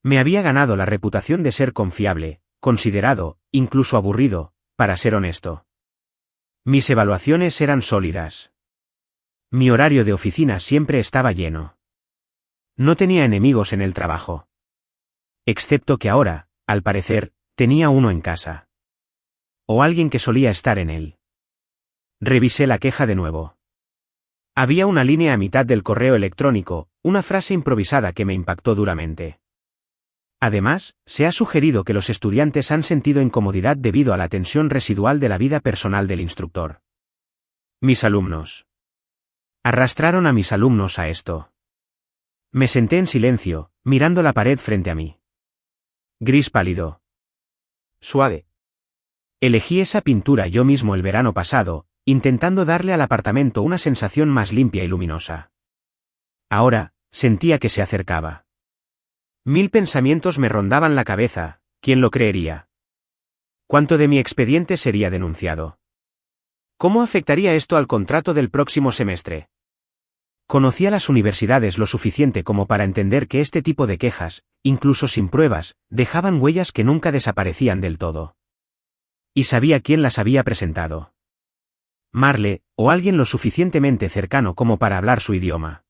Me había ganado la reputación de ser confiable, considerado, incluso aburrido, para ser honesto. Mis evaluaciones eran sólidas. Mi horario de oficina siempre estaba lleno. No tenía enemigos en el trabajo. Excepto que ahora, al parecer, tenía uno en casa. O alguien que solía estar en él. Revisé la queja de nuevo. Había una línea a mitad del correo electrónico, una frase improvisada que me impactó duramente. Además, se ha sugerido que los estudiantes han sentido incomodidad debido a la tensión residual de la vida personal del instructor. Mis alumnos. Arrastraron a mis alumnos a esto. Me senté en silencio, mirando la pared frente a mí. Gris pálido. Suave. Elegí esa pintura yo mismo el verano pasado, intentando darle al apartamento una sensación más limpia y luminosa. Ahora, sentía que se acercaba. 1000 pensamientos me rondaban la cabeza, ¿quién lo creería? ¿Cuánto de mi expediente sería denunciado? ¿Cómo afectaría esto al contrato del próximo semestre? Conocía las universidades lo suficiente como para entender que este tipo de quejas, incluso sin pruebas, dejaban huellas que nunca desaparecían del todo. Y sabía quién las había presentado. Marle, o alguien lo suficientemente cercano como para hablar su idioma.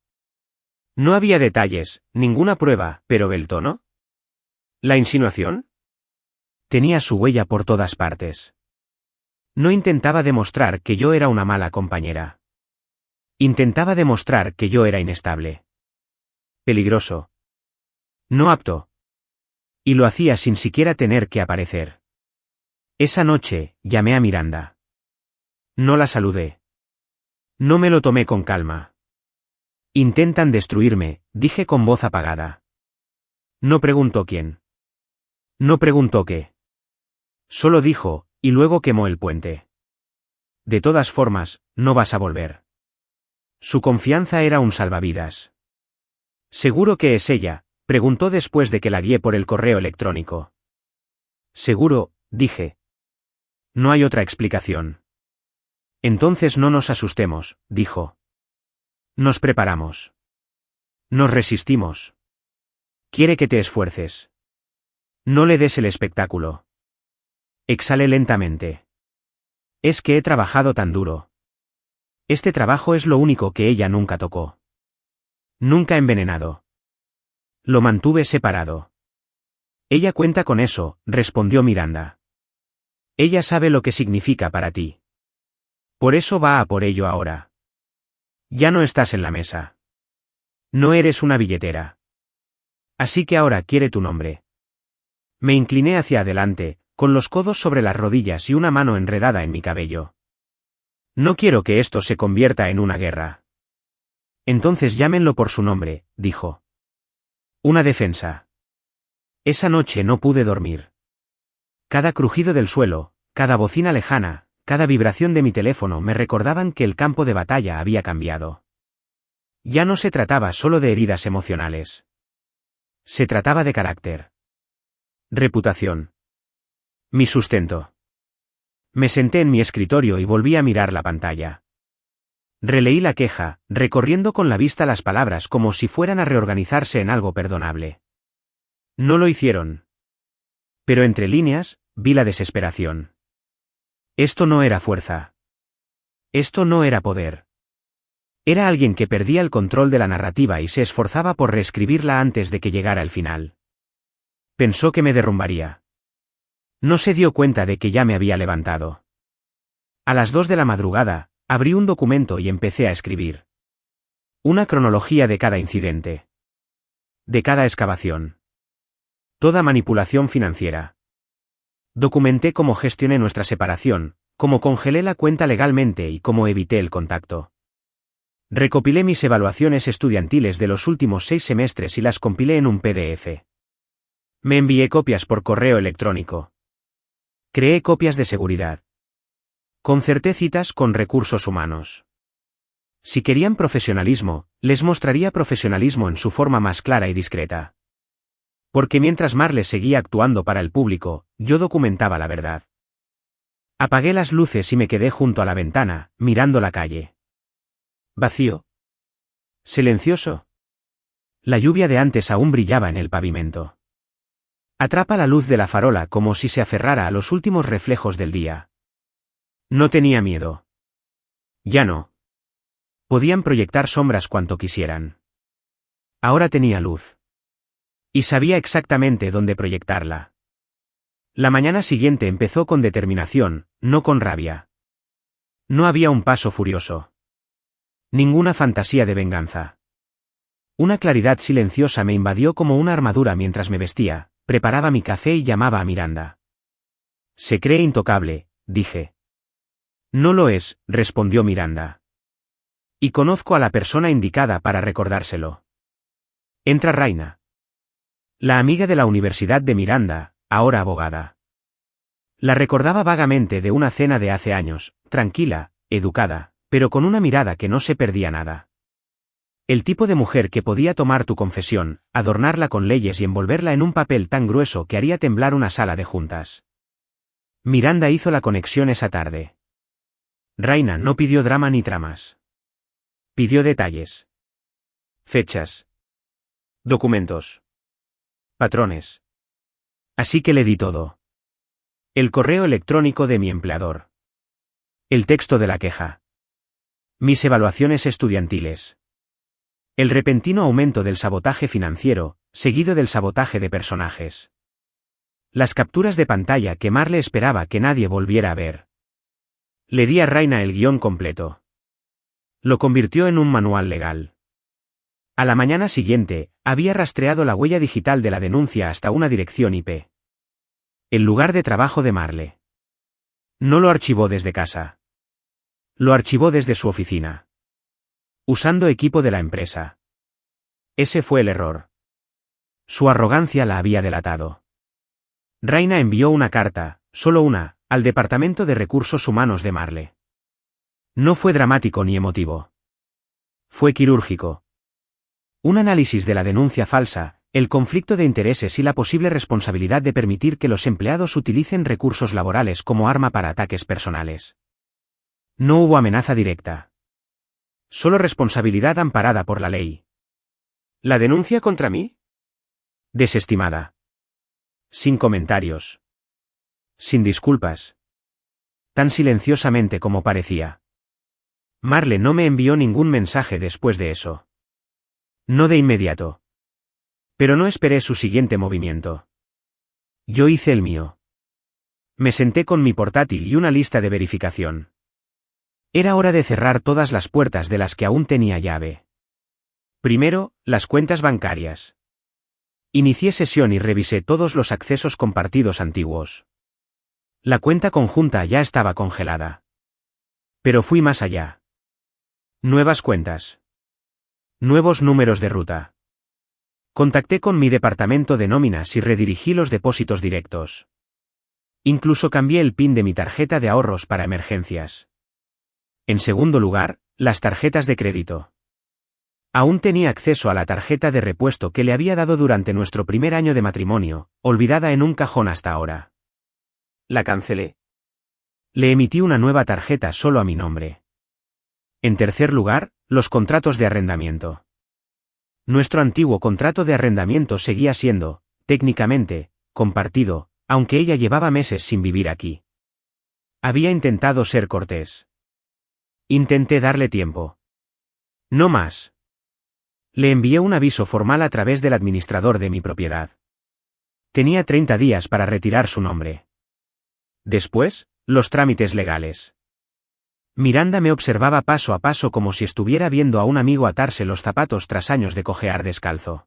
No había detalles, ninguna prueba, pero ¿el tono? ¿La insinuación? Tenía su huella por todas partes. No intentaba demostrar que yo era una mala compañera. Intentaba demostrar que yo era inestable. Peligroso. No apto. Y lo hacía sin siquiera tener que aparecer. Esa noche, llamé a Miranda. No la saludé. No me lo tomé con calma. Intentan destruirme, dije con voz apagada. No preguntó quién. No preguntó qué. Solo dijo, y luego quemó el puente. De todas formas, no vas a volver. Su confianza era un salvavidas. ¿Seguro que es ella?, preguntó después de que la guié por el correo electrónico. Seguro, dije. No hay otra explicación. Entonces no nos asustemos, dijo. Nos preparamos. Nos resistimos. Quiere que te esfuerces. No le des el espectáculo. Exhalé lentamente. Es que he trabajado tan duro. Este trabajo es lo único que ella nunca tocó. Nunca envenenado. Lo mantuve separado. Ella cuenta con eso, respondió Miranda. Ella sabe lo que significa para ti. Por eso va a por ello ahora. Ya no estás en la mesa. No eres una billetera. Así que ahora quiere tu nombre. Me incliné hacia adelante, con los codos sobre las rodillas y una mano enredada en mi cabello. No quiero que esto se convierta en una guerra. Entonces llámenlo por su nombre, dijo. Una defensa. Esa noche no pude dormir. Cada crujido del suelo, cada bocina lejana, cada vibración de mi teléfono me recordaban que el campo de batalla había cambiado. Ya no se trataba solo de heridas emocionales. Se trataba de carácter. Reputación. Mi sustento. Me senté en mi escritorio y volví a mirar la pantalla. Releí la queja, recorriendo con la vista las palabras como si fueran a reorganizarse en algo perdonable. No lo hicieron. Pero entre líneas, vi la desesperación. Esto no era fuerza. Esto no era poder. Era alguien que perdía el control de la narrativa y se esforzaba por reescribirla antes de que llegara el final. Pensó que me derrumbaría. No se dio cuenta de que ya me había levantado. A las 2 de la madrugada, abrí un documento y empecé a escribir. Una cronología de cada incidente. De cada excavación. Toda manipulación financiera. Documenté cómo gestioné nuestra separación, cómo congelé la cuenta legalmente y cómo evité el contacto. Recopilé mis evaluaciones estudiantiles de los últimos 6 semestres y las compilé en un PDF. Me envié copias por correo electrónico. Creé copias de seguridad. Concerté citas con recursos humanos. Si querían profesionalismo, les mostraría profesionalismo en su forma más clara y discreta. Porque mientras Marle seguía actuando para el público, yo documentaba la verdad. Apagué las luces y me quedé junto a la ventana, mirando la calle. Vacío. Silencioso. La lluvia de antes aún brillaba en el pavimento. Atrapa la luz de la farola como si se aferrara a los últimos reflejos del día. No tenía miedo. Ya no. Podían proyectar sombras cuanto quisieran. Ahora tenía luz. Y sabía exactamente dónde proyectarla. La mañana siguiente empezó con determinación, no con rabia. No había un paso furioso. Ninguna fantasía de venganza. Una claridad silenciosa me invadió como una armadura mientras me vestía, preparaba mi café y llamaba a Miranda. Se cree intocable, dije. No lo es, respondió Miranda. Y conozco a la persona indicada para recordárselo. Entra Raina. La amiga de la Universidad de Miranda, ahora abogada. La recordaba vagamente de una cena de hace años, tranquila, educada, pero con una mirada que no se perdía nada. El tipo de mujer que podía tomar tu confesión, adornarla con leyes y envolverla en un papel tan grueso que haría temblar una sala de juntas. Miranda hizo la conexión esa tarde. Raina no pidió drama ni tramas. Pidió detalles. Fechas. Documentos. Patrones. Así que le di todo. El correo electrónico de mi empleador. El texto de la queja. Mis evaluaciones estudiantiles. El repentino aumento del sabotaje financiero, seguido del sabotaje de personajes. Las capturas de pantalla que Marle esperaba que nadie volviera a ver. Le di a Raina el guión completo. Lo convirtió en un manual legal. A la mañana siguiente, había rastreado la huella digital de la denuncia hasta una dirección IP. El lugar de trabajo de Marle. No lo archivó desde casa. Lo archivó desde su oficina. Usando equipo de la empresa. Ese fue el error. Su arrogancia la había delatado. Raina envió una carta, solo una, al Departamento de Recursos Humanos de Marle. No fue dramático ni emotivo. Fue quirúrgico. Un análisis de la denuncia falsa, el conflicto de intereses y la posible responsabilidad de permitir que los empleados utilicen recursos laborales como arma para ataques personales. No hubo amenaza directa. Solo responsabilidad amparada por la ley. ¿La denuncia contra mí? Desestimada. Sin comentarios. Sin disculpas. Tan silenciosamente como parecía. Marle no me envió ningún mensaje después de eso. No de inmediato. Pero no esperé su siguiente movimiento. Yo hice el mío. Me senté con mi portátil y una lista de verificación. Era hora de cerrar todas las puertas de las que aún tenía llave. Primero, las cuentas bancarias. Inicié sesión y revisé todos los accesos compartidos antiguos. La cuenta conjunta ya estaba congelada. Pero fui más allá. Nuevas cuentas. Nuevos números de ruta. Contacté con mi departamento de nóminas y redirigí los depósitos directos. Incluso cambié el PIN de mi tarjeta de ahorros para emergencias. En segundo lugar, las tarjetas de crédito. Aún tenía acceso a la tarjeta de repuesto que le había dado durante nuestro primer año de matrimonio, olvidada en un cajón hasta ahora. La cancelé. Le emití una nueva tarjeta solo a mi nombre. En tercer lugar, los contratos de arrendamiento. Nuestro antiguo contrato de arrendamiento seguía siendo, técnicamente, compartido, aunque ella llevaba meses sin vivir aquí. Había intentado ser cortés. Intenté darle tiempo. No más. Le envié un aviso formal a través del administrador de mi propiedad. Tenía 30 días para retirar su nombre. Después, los trámites legales. Miranda me observaba paso a paso como si estuviera viendo a un amigo atarse los zapatos tras años de cojear descalzo.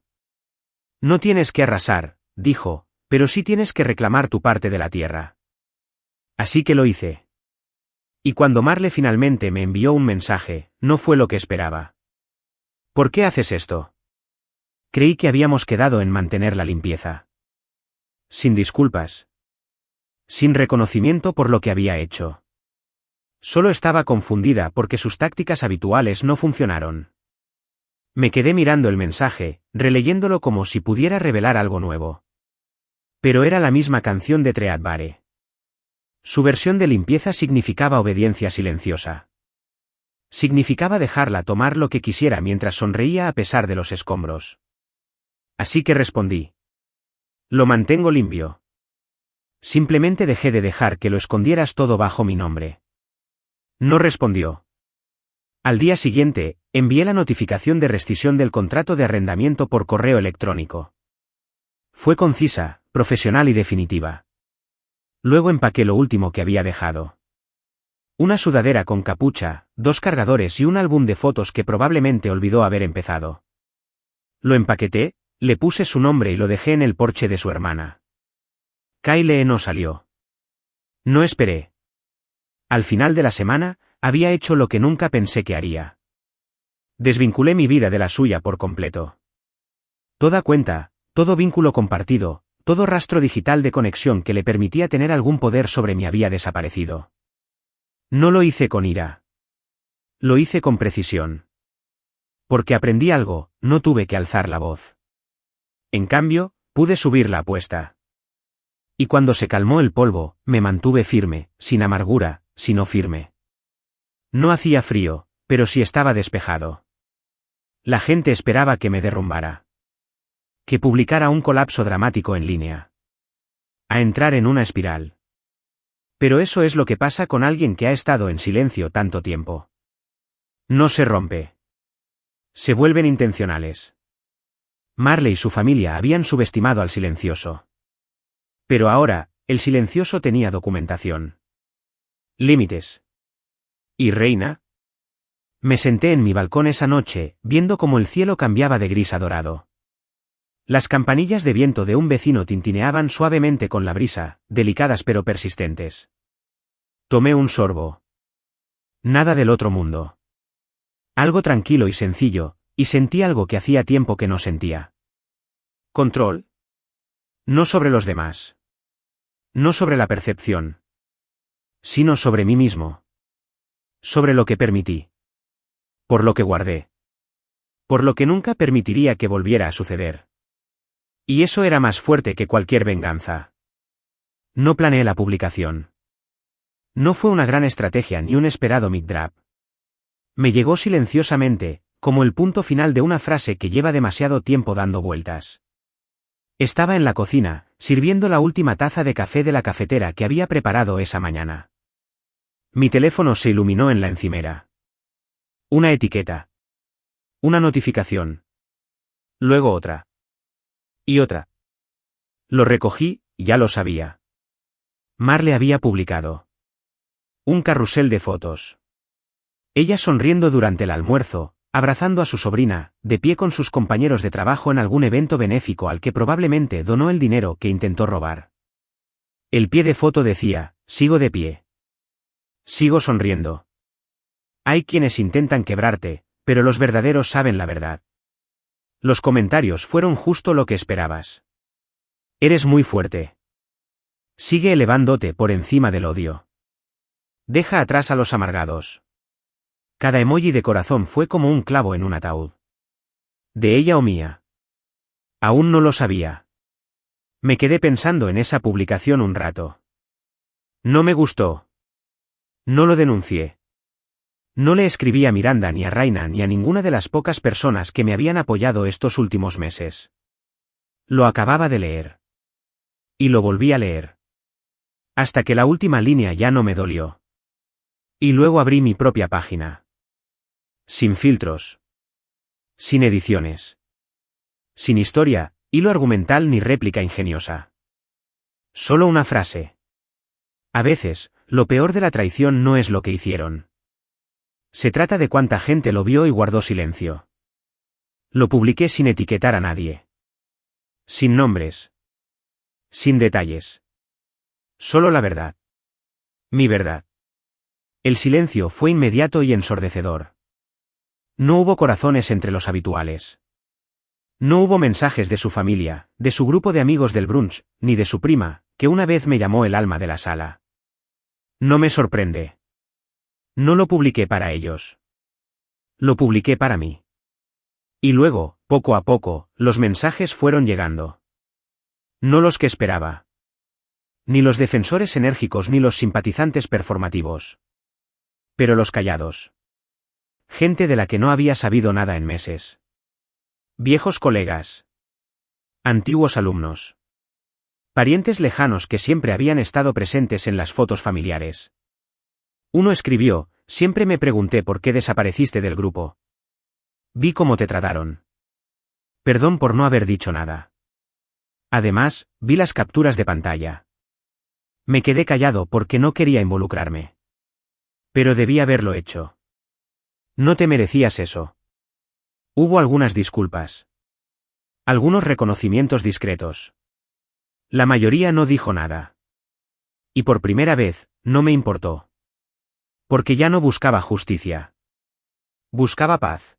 No tienes que arrasar, dijo, pero sí tienes que reclamar tu parte de la tierra. Así que lo hice. Y cuando Marle finalmente me envió un mensaje, no fue lo que esperaba. ¿Por qué haces esto? Creí que habíamos quedado en mantener la limpieza. Sin disculpas. Sin reconocimiento por lo que había hecho. Solo estaba confundida porque sus tácticas habituales no funcionaron. Me quedé mirando el mensaje, releyéndolo como si pudiera revelar algo nuevo. Pero era la misma canción de Treadbare. Su versión de limpieza significaba obediencia silenciosa. Significaba dejarla tomar lo que quisiera mientras sonreía a pesar de los escombros. Así que respondí. Lo mantengo limpio. Simplemente dejé de dejar que lo escondieras todo bajo mi nombre. No respondió. Al día siguiente, envié la notificación de rescisión del contrato de arrendamiento por correo electrónico. Fue concisa, profesional y definitiva. Luego empaqué lo último que había dejado. Una sudadera con capucha, 2 cargadores y un álbum de fotos que probablemente olvidó haber empezado. Lo empaqueté, le puse su nombre y lo dejé en el porche de su hermana. Kyle no salió. No esperé. Al final de la semana, había hecho lo que nunca pensé que haría. Desvinculé mi vida de la suya por completo. Toda cuenta, todo vínculo compartido, todo rastro digital de conexión que le permitía tener algún poder sobre mí había desaparecido. No lo hice con ira. Lo hice con precisión. Porque aprendí algo, no tuve que alzar la voz. En cambio, pude subir la apuesta. Y cuando se calmó el polvo, me mantuve firme, sin amargura, sino firme. No hacía frío, pero sí estaba despejado. La gente esperaba que me derrumbara. Que publicara un colapso dramático en línea. A entrar en una espiral. Pero eso es lo que pasa con alguien que ha estado en silencio tanto tiempo. No se rompe. Se vuelven intencionales. Marle y su familia habían subestimado al silencioso. Pero ahora, el silencioso tenía documentación. Límites. ¿Y Reina? Me senté en mi balcón esa noche, viendo cómo el cielo cambiaba de gris a dorado. Las campanillas de viento de un vecino tintineaban suavemente con la brisa, delicadas pero persistentes. Tomé un sorbo. Nada del otro mundo. Algo tranquilo y sencillo, y sentí algo que hacía tiempo que no sentía. ¿Control? No sobre los demás. No sobre la percepción. Sino sobre mí mismo. Sobre lo que permití. Por lo que guardé. Por lo que nunca permitiría que volviera a suceder. Y eso era más fuerte que cualquier venganza. No planeé la publicación. No fue una gran estrategia ni un esperado mic drop. Me llegó silenciosamente, como el punto final de una frase que lleva demasiado tiempo dando vueltas. Estaba en la cocina, sirviendo la última taza de café de la cafetera que había preparado esa mañana. Mi teléfono se iluminó en la encimera. Una etiqueta. Una notificación. Luego otra. Y otra. Lo recogí, ya lo sabía. Marle había publicado un carrusel de fotos. Ella sonriendo durante el almuerzo, abrazando a su sobrina, de pie con sus compañeros de trabajo en algún evento benéfico al que probablemente donó el dinero que intentó robar. El pie de foto decía, sigo de pie. Sigo sonriendo. Hay quienes intentan quebrarte, pero los verdaderos saben la verdad. Los comentarios fueron justo lo que esperabas. Eres muy fuerte. Sigue elevándote por encima del odio. Deja atrás a los amargados. Cada emoji de corazón fue como un clavo en un ataúd. ¿De ella o mía? Aún no lo sabía. Me quedé pensando en esa publicación un rato. No me gustó. No lo denuncié. No le escribí a Miranda ni a Raina ni a ninguna de las pocas personas que me habían apoyado estos últimos meses. Lo acababa de leer. Y lo volví a leer. Hasta que la última línea ya no me dolió. Y luego abrí mi propia página. Sin filtros. Sin ediciones. Sin historia, hilo argumental ni réplica ingeniosa. Solo una frase. A veces, lo peor de la traición no es lo que hicieron. Se trata de cuánta gente lo vio y guardó silencio. Lo publiqué sin etiquetar a nadie. Sin nombres. Sin detalles. Solo la verdad. Mi verdad. El silencio fue inmediato y ensordecedor. No hubo corazones entre los habituales. No hubo mensajes de su familia, de su grupo de amigos del brunch, ni de su prima, que una vez me llamó el alma de la sala. No me sorprende. No lo publiqué para ellos. Lo publiqué para mí. Y luego, poco a poco, los mensajes fueron llegando. No los que esperaba. Ni los defensores enérgicos ni los simpatizantes performativos. Pero los callados. Gente de la que no había sabido nada en meses. Viejos colegas. Antiguos alumnos. Parientes lejanos que siempre habían estado presentes en las fotos familiares. Uno escribió, siempre me pregunté por qué desapareciste del grupo. Vi cómo te trataron. Perdón por no haber dicho nada. Además, vi las capturas de pantalla. Me quedé callado porque no quería involucrarme. Pero debí haberlo hecho. No te merecías eso. Hubo algunas disculpas. Algunos reconocimientos discretos. La mayoría no dijo nada. Y por primera vez, no me importó. Porque ya no buscaba justicia. Buscaba paz.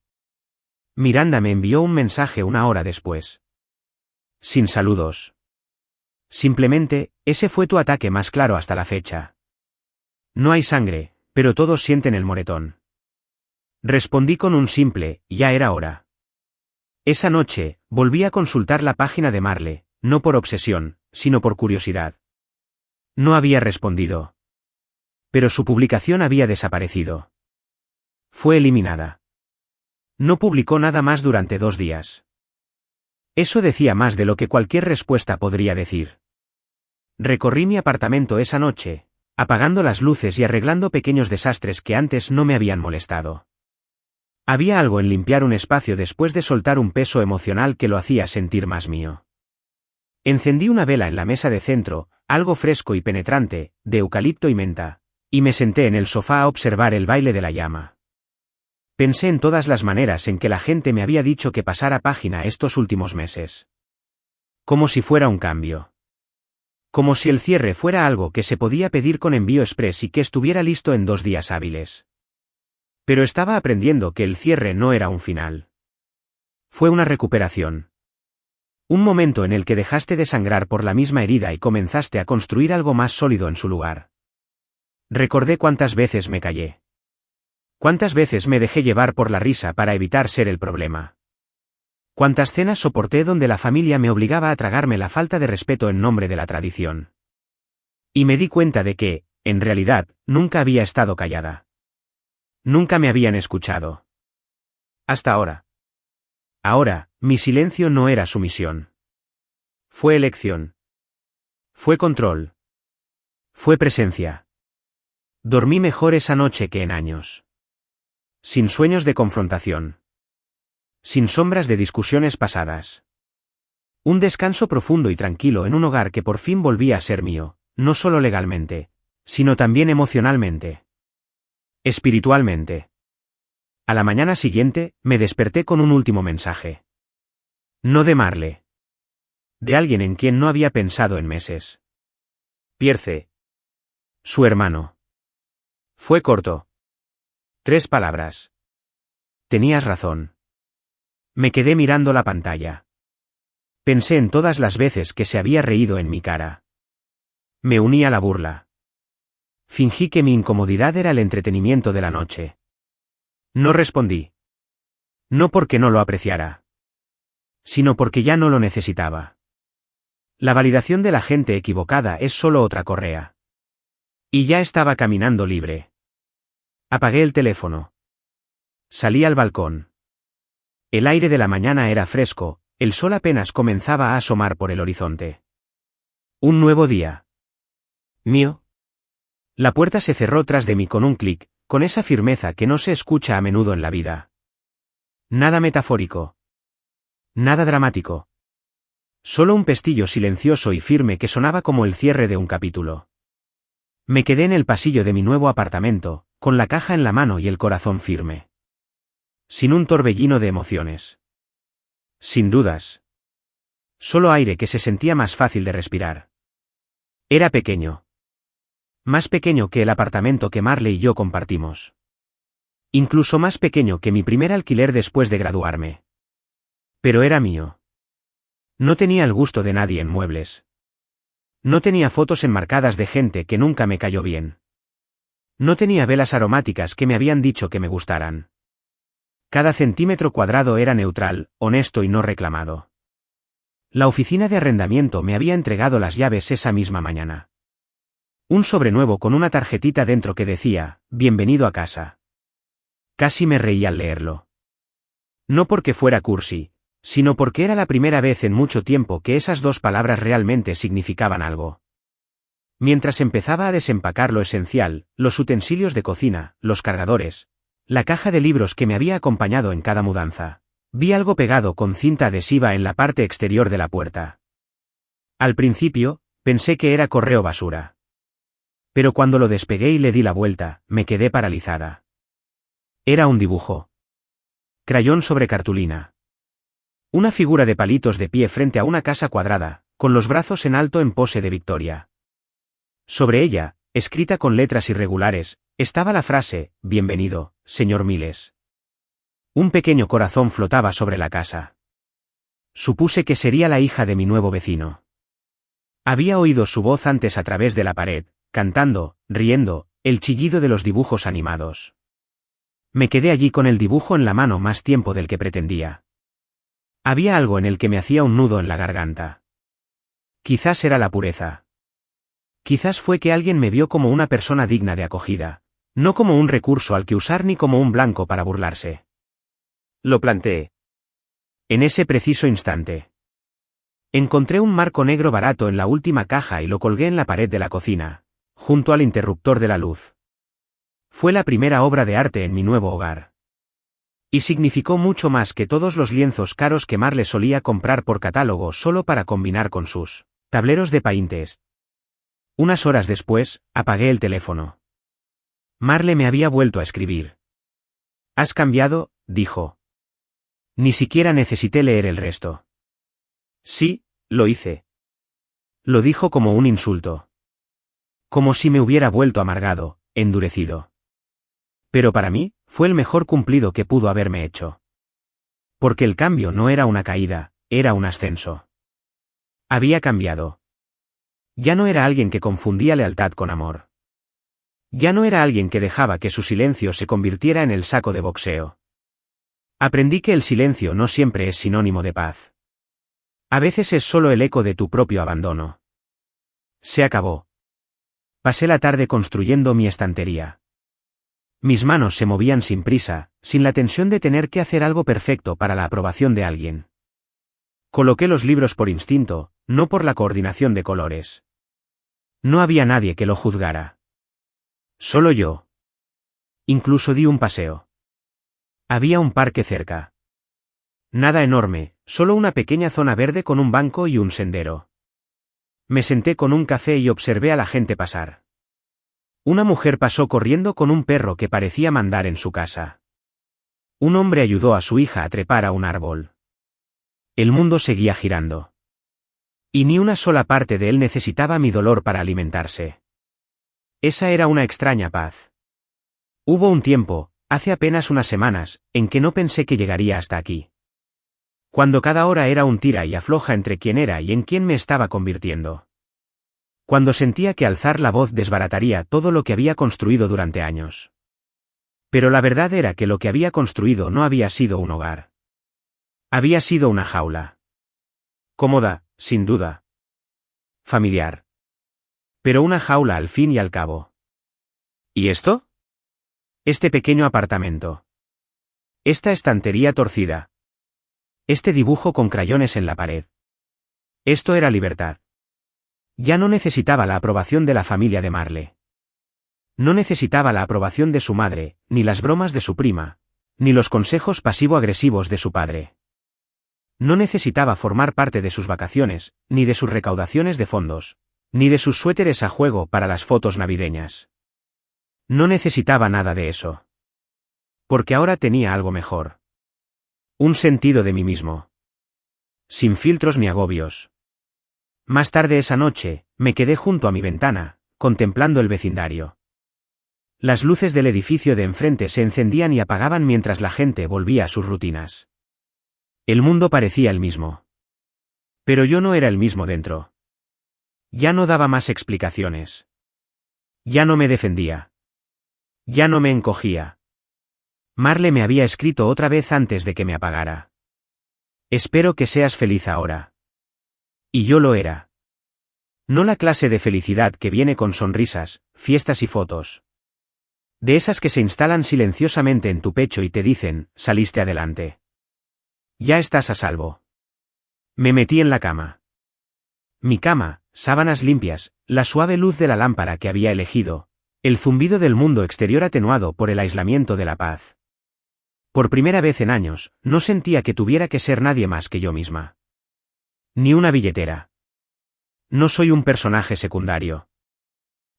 Miranda me envió un mensaje una hora después. Sin saludos. Simplemente, ese fue tu ataque más claro hasta la fecha. No hay sangre, pero todos sienten el moretón. Respondí con un simple, ya era hora. Esa noche, volví a consultar la página de Marle, no por obsesión, sino por curiosidad. No había respondido. Pero su publicación había desaparecido. Fue eliminada. No publicó nada más durante 2 días. Eso decía más de lo que cualquier respuesta podría decir. Recorrí mi apartamento esa noche, apagando las luces y arreglando pequeños desastres que antes no me habían molestado. Había algo en limpiar un espacio después de soltar un peso emocional que lo hacía sentir más mío. Encendí una vela en la mesa de centro, algo fresco y penetrante, de eucalipto y menta, y me senté en el sofá a observar el baile de la llama. Pensé en todas las maneras en que la gente me había dicho que pasara página estos últimos meses. Como si fuera un cambio. Como si el cierre fuera algo que se podía pedir con envío express y que estuviera listo en 2 días hábiles. Pero estaba aprendiendo que el cierre no era un final. Fue una recuperación. Un momento en el que dejaste de sangrar por la misma herida y comenzaste a construir algo más sólido en su lugar. Recordé cuántas veces me callé. Cuántas veces me dejé llevar por la risa para evitar ser el problema. Cuántas cenas soporté donde la familia me obligaba a tragarme la falta de respeto en nombre de la tradición. Y me di cuenta de que, en realidad, nunca había estado callada. Nunca me habían escuchado. Hasta ahora. Ahora, mi silencio no era sumisión. Fue elección. Fue control. Fue presencia. Dormí mejor esa noche que en años. Sin sueños de confrontación. Sin sombras de discusiones pasadas. Un descanso profundo y tranquilo en un hogar que por fin volvía a ser mío, no solo legalmente, sino también emocionalmente. Espiritualmente. A la mañana siguiente, me desperté con un último mensaje. No de Marle. De alguien en quien no había pensado en meses. Pierce. Su hermano. Fue corto. 3 palabras. Tenías razón. Me quedé mirando la pantalla. Pensé en todas las veces que se había reído en mi cara. Me uní a la burla. Fingí que mi incomodidad era el entretenimiento de la noche. No respondí. No porque no lo apreciara. Sino porque ya no lo necesitaba. La validación de la gente equivocada es solo otra correa. Y ya estaba caminando libre. Apagué el teléfono. Salí al balcón. El aire de la mañana era fresco, el sol apenas comenzaba a asomar por el horizonte. Un nuevo día. Mío. La puerta se cerró tras de mí con un clic, con esa firmeza que no se escucha a menudo en la vida. Nada metafórico. Nada dramático. Solo un pestillo silencioso y firme que sonaba como el cierre de un capítulo. Me quedé en el pasillo de mi nuevo apartamento, con la caja en la mano y el corazón firme. Sin un torbellino de emociones. Sin dudas. Solo aire que se sentía más fácil de respirar. Era pequeño. Más pequeño que el apartamento que Marle y yo compartimos. Incluso más pequeño que mi primer alquiler después de graduarme. Pero era mío. No tenía el gusto de nadie en muebles. No tenía fotos enmarcadas de gente que nunca me cayó bien. No tenía velas aromáticas que me habían dicho que me gustaran. Cada centímetro cuadrado era neutral, honesto y no reclamado. La oficina de arrendamiento me había entregado las llaves esa misma mañana. Un sobre nuevo con una tarjetita dentro que decía, «Bienvenido a casa». Casi me reí al leerlo. No porque fuera cursi, sino porque era la primera vez en mucho tiempo que esas 2 palabras realmente significaban algo. Mientras empezaba a desempacar lo esencial, los utensilios de cocina, los cargadores, la caja de libros que me había acompañado en cada mudanza, vi algo pegado con cinta adhesiva en la parte exterior de la puerta. Al principio, pensé que era correo basura. Pero cuando lo despegué y le di la vuelta, me quedé paralizada. Era un dibujo. Crayón sobre cartulina. Una figura de palitos de pie frente a una casa cuadrada, con los brazos en alto en pose de victoria. Sobre ella, escrita con letras irregulares, estaba la frase, «Bienvenido, señor Miles». Un pequeño corazón flotaba sobre la casa. Supuse que sería la hija de mi nuevo vecino. Había oído su voz antes a través de la pared, cantando, riendo, el chillido de los dibujos animados. Me quedé allí con el dibujo en la mano más tiempo del que pretendía. Había algo en el que me hacía un nudo en la garganta. Quizás era la pureza. Quizás fue que alguien me vio como una persona digna de acogida, no como un recurso al que usar ni como un blanco para burlarse. Lo planté. En ese preciso instante. Encontré un marco negro barato en la última caja y lo colgué en la pared de la cocina, junto al interruptor de la luz. Fue la primera obra de arte en mi nuevo hogar. Y significó mucho más que todos los lienzos caros que Marle solía comprar por catálogo solo para combinar con sus tableros de Pinterest. Unas horas después, apagué el teléfono. Marle me había vuelto a escribir. Has cambiado, dijo. Ni siquiera necesité leer el resto. Sí, lo hice. Lo dijo como un insulto. Como si me hubiera vuelto amargado, endurecido. Pero para mí, fue el mejor cumplido que pudo haberme hecho. Porque el cambio no era una caída, era un ascenso. Había cambiado. Ya no era alguien que confundía lealtad con amor. Ya no era alguien que dejaba que su silencio se convirtiera en el saco de boxeo. Aprendí que el silencio no siempre es sinónimo de paz. A veces es solo el eco de tu propio abandono. Se acabó. Pasé la tarde construyendo mi estantería. Mis manos se movían sin prisa, sin la tensión de tener que hacer algo perfecto para la aprobación de alguien. Coloqué los libros por instinto, no por la coordinación de colores. No había nadie que lo juzgara. Solo yo. Incluso di un paseo. Había un parque cerca. Nada enorme, solo una pequeña zona verde con un banco y un sendero. Me senté con un café y observé a la gente pasar. Una mujer pasó corriendo con un perro que parecía mandar en su casa. Un hombre ayudó a su hija a trepar a un árbol. El mundo seguía girando. Y ni una sola parte de él necesitaba mi dolor para alimentarse. Esa era una extraña paz. Hubo un tiempo, hace apenas unas semanas, en que no pensé que llegaría hasta aquí. Cuando cada hora era un tira y afloja entre quién era y en quién me estaba convirtiendo. Cuando sentía que alzar la voz desbarataría todo lo que había construido durante años. Pero la verdad era que lo que había construido no había sido un hogar. Había sido una jaula. Cómoda, sin duda. Familiar. Pero una jaula al fin y al cabo. ¿Y esto? Este pequeño apartamento. Esta estantería torcida. Este dibujo con crayones en la pared. Esto era libertad. Ya no necesitaba la aprobación de la familia de Marle. No necesitaba la aprobación de su madre, ni las bromas de su prima, ni los consejos pasivo-agresivos de su padre. No necesitaba formar parte de sus vacaciones, ni de sus recaudaciones de fondos, ni de sus suéteres a juego para las fotos navideñas. No necesitaba nada de eso. Porque ahora tenía algo mejor. Un sentido de mí mismo. Sin filtros ni agobios. Más tarde esa noche, me quedé junto a mi ventana, contemplando el vecindario. Las luces del edificio de enfrente se encendían y apagaban mientras la gente volvía a sus rutinas. El mundo parecía el mismo. Pero yo no era el mismo dentro. Ya no daba más explicaciones. Ya no me defendía. Ya no me encogía. Marle me había escrito otra vez antes de que me apagara. Espero que seas feliz ahora. Y yo lo era. No la clase de felicidad que viene con sonrisas, fiestas y fotos. De esas que se instalan silenciosamente en tu pecho y te dicen, saliste adelante. Ya estás a salvo. Me metí en la cama. Mi cama, sábanas limpias, la suave luz de la lámpara que había elegido, el zumbido del mundo exterior atenuado por el aislamiento de la paz. Por primera vez en años, no sentía que tuviera que ser nadie más que yo misma. Ni una billetera. No soy un personaje secundario.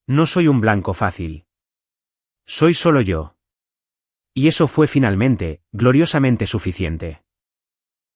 No soy un blanco fácil. Soy solo yo. Y eso fue finalmente, gloriosamente suficiente.